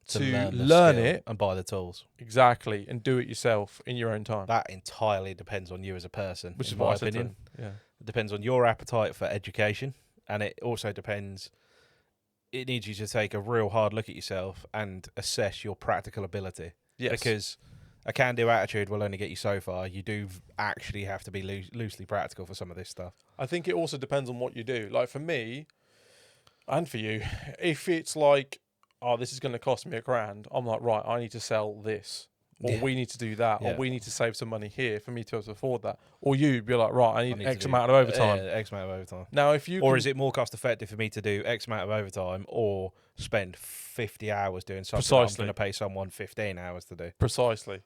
to learn it and buy the tools? Exactly, and do it yourself in your own time. That entirely depends on you as a person, which is my my opinion. Yeah. It depends on your appetite for education, and it also depends... It needs you to take a real hard look at yourself and assess your practical ability. Yes. Because a can-do attitude will only get you so far. You do actually have to be loosely practical for some of this stuff. I think it also depends on what you do. Like for me, and for you, if it's like, oh, this is going to cost me $1,000, I'm like, right, I need to sell this. or we need to do that, or we need to save some money here for me to be able to afford that. Or you'd be like, right, I need X amount of overtime. X amount of overtime. Now, if you or is it more cost effective for me to do X amount of overtime or spend 50 hours doing something that I'm going to pay someone 15 hours to do? Precisely.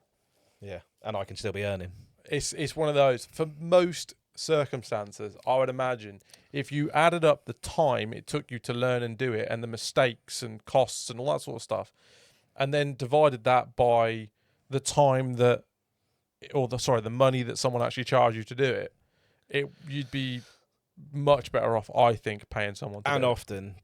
Yeah, and I can still be earning. It's one of those. For most circumstances, I would imagine if you added up the time it took you to learn and do it, and the mistakes and costs and all that sort of stuff, and then divided that by the time that, the money that someone actually charged you to do it, you'd be much better off, I think, paying someone to do it. And often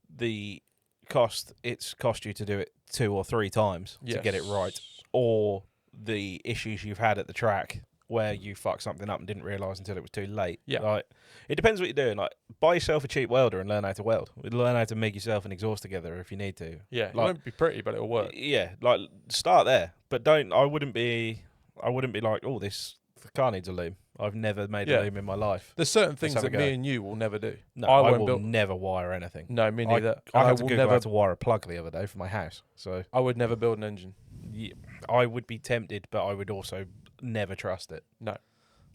it's cost you to do it 2 or 3 times to get it right, or the issues you've had at the track where you fucked something up and didn't realise until it was too late. Yeah. Like, it depends what you're doing. Like, buy yourself a cheap welder and learn how to weld. Learn how to make yourself an exhaust together if you need to. Yeah, it won't be pretty, but it'll work. Yeah, like, start there. But I wouldn't be like, oh, this car needs a loom. I've never made a loom in my life. There's certain things that me and you will never do. No, I will never wire anything. No, me neither. I had to Google how to wire a plug the other day for my house. So I would never build an engine. Yeah, I would be tempted, but I would also never trust it. No.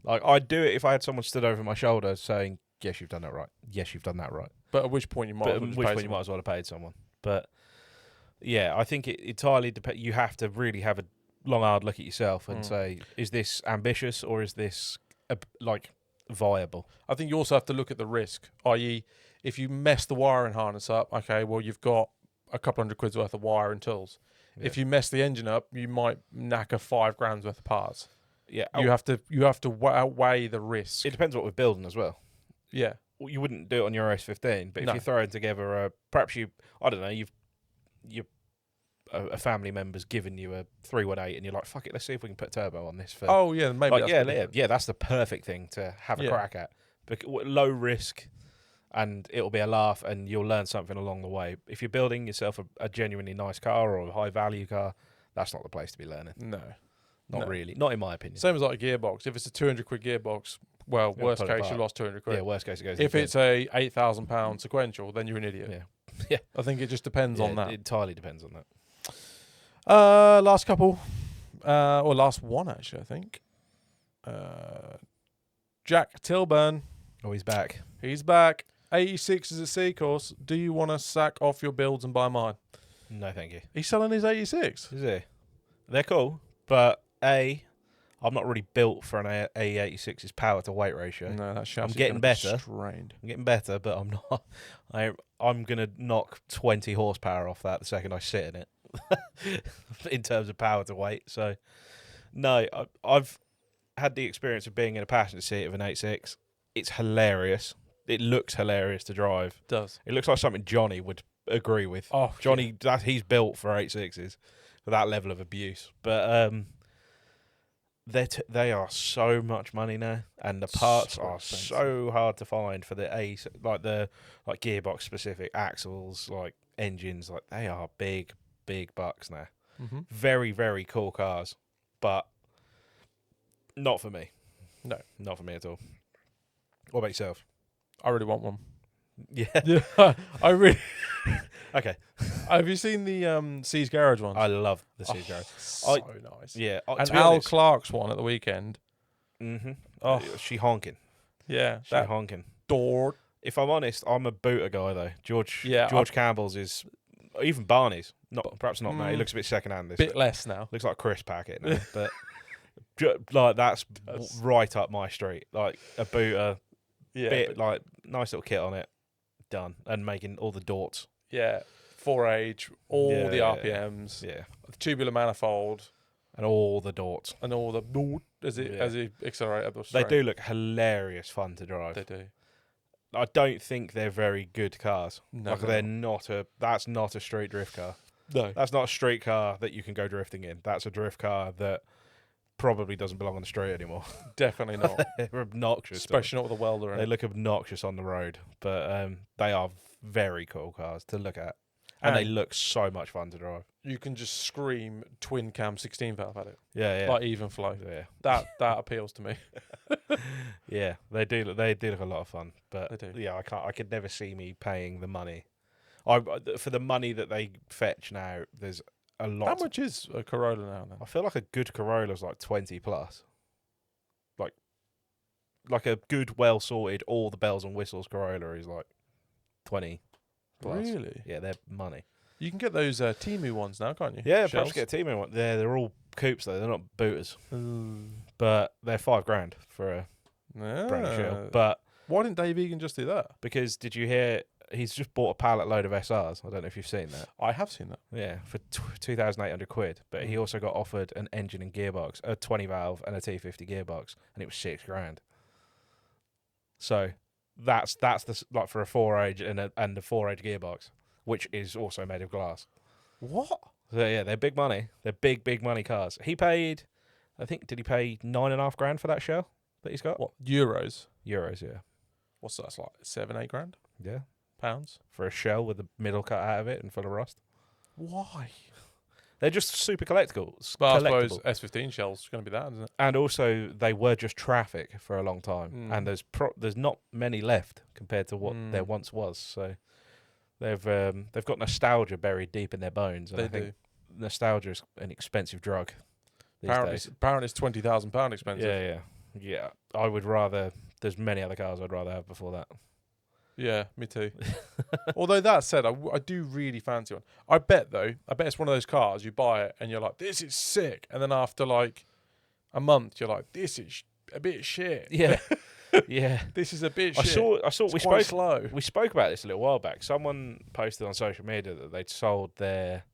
Like, I'd do it if I had someone stood over my shoulder saying, yes, you've done that right. Yes, you've done that right. But at which point you might as well have paid someone. But, yeah, I think it entirely depends. You have to really have a long, hard look at yourself and say, is this ambitious or is this, viable? I think you also have to look at the risk, i.e., if you mess the wiring harness up, okay, well, you've got a couple £100 worth of wire and tools. Yeah. If you mess the engine up, you might knacker £5,000 worth of parts. Yeah, you have to outweigh the risk. It depends what we're building as well. Yeah, well, you wouldn't do it on your S15, but if you're throwing together perhaps a family member's given you a 318, and you're like, fuck it, let's see if we can put turbo on this. Maybe that's the perfect thing to have a crack at. Low risk, and it'll be a laugh, and you'll learn something along the way. If you're building yourself a genuinely nice car or a high value car, that's not the place to be learning. No. Not really. Not in my opinion. Same as like a gearbox. If it's a £200 gearbox, well, worst case, you lost £200. Yeah, worst case, it goes. If it's a £8,000 sequential, then you're an idiot. Yeah. Yeah. I think it just depends on that. It entirely depends on that. Last couple. Or last one, actually, I think. Jack Tilburn. Oh, he's back. He's back. 86 is a C course. Do you want to sack off your builds and buy mine? No, thank you. He's selling his 86. Is he? They're cool, but I'm not really built for an A86's power to weight ratio. No, that's I'm getting better. Strained. I'm getting better, but I'm not. I'm gonna knock 20 horsepower off that the second I sit in it, in terms of power to weight. So, no, I've had the experience of being in a passenger seat of an 86. It's hilarious. It looks hilarious to drive. It does. It looks like something Johnny would agree with. Oh, Johnny, he's built for 86s for that level of abuse. But they are so much money now, and the parts are so hard to find for the gearbox specific axles, like engines. Like, they are big bucks now. Mm-hmm. Very, very cool cars, but not for me. No, not for me at all. What about yourself? I really want one. Yeah. I really. Okay. Have you seen the C's Garage one? I love the C's Garage. So nice. Yeah. And Al Clark's one at the weekend. Mm-hmm. Oh, she honking. Yeah. She honking. Door. If I'm honest, I'm a booter guy though. George Campbell's is, even Barney's. Perhaps not now. He looks a bit second-hand. Bit less now. Looks like a crisp packet now. But like, that's right up my street. Like a booter. Yeah. Like, nice little kit on it. Done. And making all the dorts. Yeah. 4H, all the RPMs. Yeah. The tubular manifold. And all the dorts. And all the as he accelerated. They do look hilarious fun to drive. They do. I don't think they're very good cars. No, like, they're not that's not a street drift car. No. That's not a street car that you can go drifting in. That's a drift car that probably doesn't belong on the street anymore. Definitely not. They're obnoxious. Especially not with a welder in They it. look obnoxious on the road, but they are very cool cars to look at. And they look so much fun to drive. You can just scream twin cam 16 valve at it. Yeah, yeah. Like even flow. Yeah. That appeals to me. Yeah, they do look a lot of fun. But they do. Yeah, I could never see me paying the money. For the money that they fetch now, there's a lot. How much is a Corolla now then? I feel like a good Corolla's like 20 plus. Like a good, well sorted, all the bells and whistles Corolla is like 20 plus. Really? Yeah, they're money. You can get those Temu ones now, can't you? Yeah, Shells? perhaps get a team in one. They're all coupes though. They're not booters, but they're $5,000 for a brand new shell. But why didn't Dave Egan just do that? because did you hear? He's just bought a pallet load of SRs. I don't know if you've seen that. I have seen that. Yeah, for £2,800. But he also got offered an engine and gearbox, a 20 valve and a T50 gearbox, and it was $6,000. So that's the like for a 4-age and a 4-age gearbox, which is also made of glass. What? So yeah, they're big money. They're big money cars. He paid, I think, did he pay $9,500 for that shell that he's got? What? Euros? Euros, yeah. What's that? It's like 7-8 grand? Yeah. Pounds? For a shell with the middle cut out of it and full of rust. Why? They're just super collectibles. But I suppose S15 shells going to be that, isn't it? And also, they were just traffic for a long time, and there's not many left compared to what there once was. So they've got nostalgia buried deep in their bones. And I think nostalgia is an expensive drug these days. Apparently, it's £20,000 expensive. Yeah. I would rather. There's many other cars I'd rather have before that. Yeah, me too. Although that said, I do really fancy one. I bet it's one of those cars you buy it and you're like, this is sick, and then after like a month you're like, this is a bit shit. Yeah, yeah. This is a bit shit. I saw. It's quite slow. We spoke about this a little while back. Someone posted on social media that they'd sold their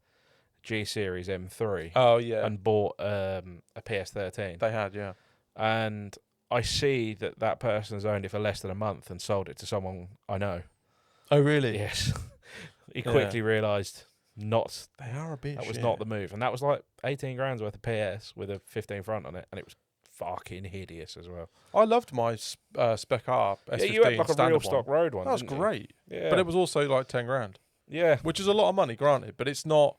G Series M3. Oh yeah, and bought a PS13. They had, yeah. And I see that person's owned it for less than a month and sold it to someone I know. Oh, really? Yes. He quickly realised they are a bit that shit. was not the move. And that was like 18 grand's worth of PS with a 15 front on it. And it was fucking hideous as well. I loved my Spec R S15. Yeah, you had like a real stock road one. That was great. Yeah. But it was also like 10 grand. Yeah. Which is a lot of money, granted. But it's not...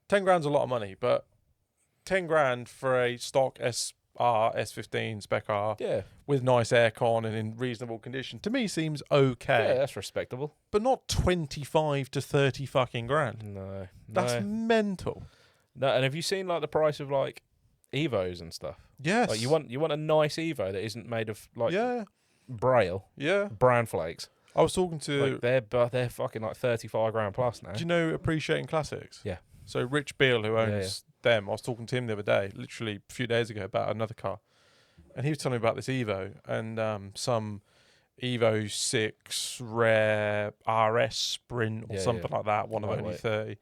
10 grand's a lot of money. But 10 grand for a stock S15 Spec R with nice aircon and in reasonable condition to me seems okay. Yeah, that's respectable. But not 25 to 30 fucking grand. No. That's mental. No, and have you seen like the price of like Evos and stuff? Yes. Like you want a nice Evo that isn't made of like braille. Yeah. Bran flakes. I was talking to they're fucking like 35 grand plus now. Do you know Appreciating Classics? Yeah. So Rich Beale, who owns them, I was talking to him the other day, literally a few days ago, about another car. And he was telling me about this Evo and some Evo 6 Rare RS Sprint or something like that, one of only 30.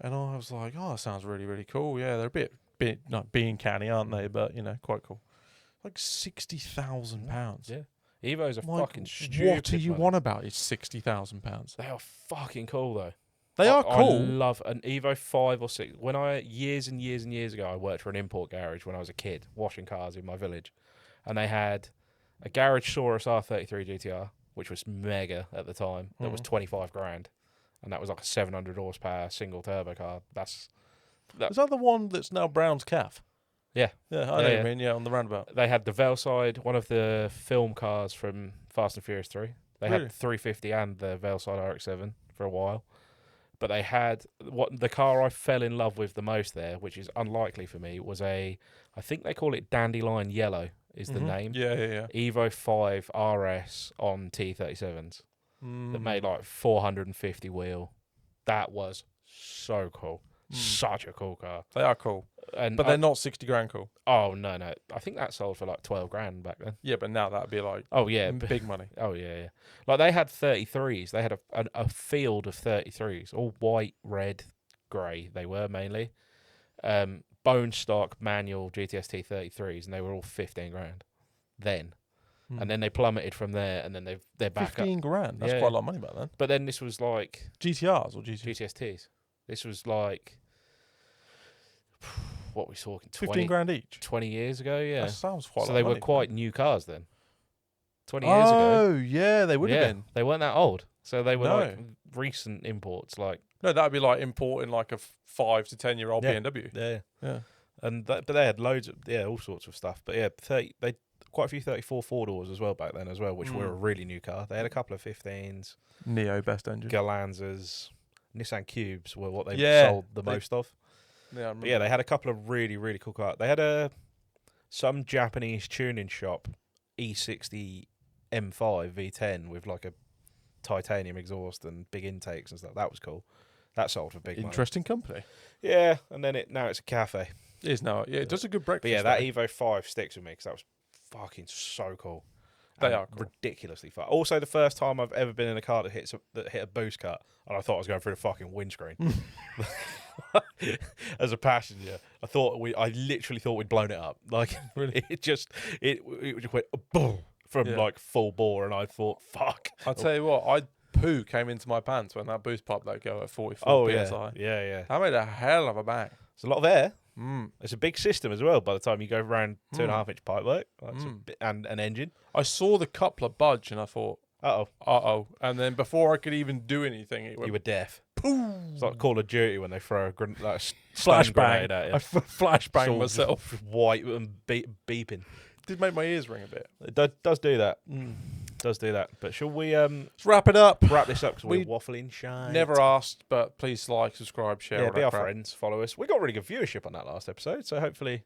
And I was like, oh, that sounds really, really cool. Yeah, they're a bit not being canny, aren't they? But, you know, quite cool. Like £60,000. Yeah. Evos are fucking stupid. What are you on about? It's £60,000. They are fucking cool, though. They are cool. I love an Evo 5 or 6. When years and years and years ago, I worked for an import garage when I was a kid, washing cars in my village. And they had a Garage Saurus R33 GTR, which was mega at the time. That was 25 grand. And that was like a 700 horsepower single turbo car. Is that the one that's now Brown's Calf? Yeah. Yeah, I know what you mean. Yeah, on the roundabout. They had the Velside, one of the film cars from Fast and Furious 3. They had 350 and the Velside RX-7 for a while. But they had the car I fell in love with the most there, which is unlikely for me, was I think they call it Dandelion Yellow is the name. Yeah. Evo 5 RS on T37s that made like 450 wheel. That was so cool. Such a cool car. They are cool. But they're not 60 grand cool. Oh, no. I think that sold for like 12 grand back then. Yeah, but now that'd be like big money. Oh, yeah. Like they had 33s. They had a field of 33s, all white, red, grey they were mainly. Bone stock manual GTST 33s, and they were all 15 grand then. And then they plummeted from there, and then they're back 15 grand? That's quite a lot of money back then. But then this was like... GTRs or GTSTs. This was like... What are we talking? 15 grand each? 20 years ago, yeah. That sounds quite a lot So they of were money, quite new cars then. 20 years ago. Oh, yeah, they would have been. They weren't that old. So they were like recent imports. Like no, that'd be like importing like a 5 to 10 year old BMW. Yeah. And but they had loads of all sorts of stuff. But yeah, quite a few 34 4-doors as well back then as well, which were a really new car. They had a couple of 15s, Neo best engine, Galanzas, Nissan Cubes were what they sold the most of. Yeah, I remember. But yeah, they had a couple of really, really cool cars. They had some Japanese tuning shop E60 M5 V10 with like a titanium exhaust and big intakes and stuff. That was cool. That sold for big money. Interesting company. Yeah, and then now it's a cafe. It is now. Yeah, it does a good breakfast. But yeah, that Evo 5 sticks with me because that was fucking so cool. They are cool. Ridiculously fun. Also, the first time I've ever been in a car that hit a boost cut, and I thought I was going through the fucking windscreen. As a passenger, I literally thought we'd blown it up. Like, Really? it just went boom from like full bore, and I thought, fuck. I'll tell you what, poo came into my pants when that boost pipe let go at 44 psi. Yeah. That made a hell of a bang. It's a lot of air. Mm. It's a big system as well. By the time you go around 2.5 inch pipework, and an engine. I saw the coupler budge and I thought, uh-oh. And then before I could even do anything, it went, You were deaf. boom. It's like Call of Duty when they throw a Flashbang grenade at you. I flashbanged It's all myself. just white and beeping. Did make my ears ring a bit. It does do that. Does do that. But shall we Let's wrap it up. wrap this up because we're We waffling shy. Never asked, but please like, subscribe, share. Yeah, all be that our crap. friends, follow us. We got really good viewership on that last episode, so hopefully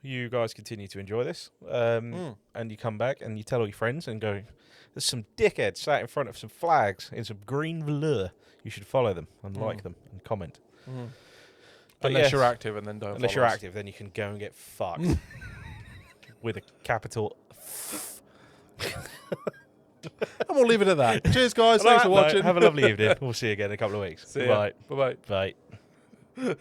you guys continue to enjoy this. And you come back and you tell all your friends and go, there's some dickheads sat in front of some flags in some green velour. You should follow them and like them and comment. But Unless yes, you're active and then don't Unless follow you're us. active, then you can go and get fucked. With a capital F. And we'll leave it at that. Cheers, guys. On Thanks that for note, watching. Have a lovely evening. We'll see you again in a couple of weeks. See ya. Bye. Bye-bye. Bye.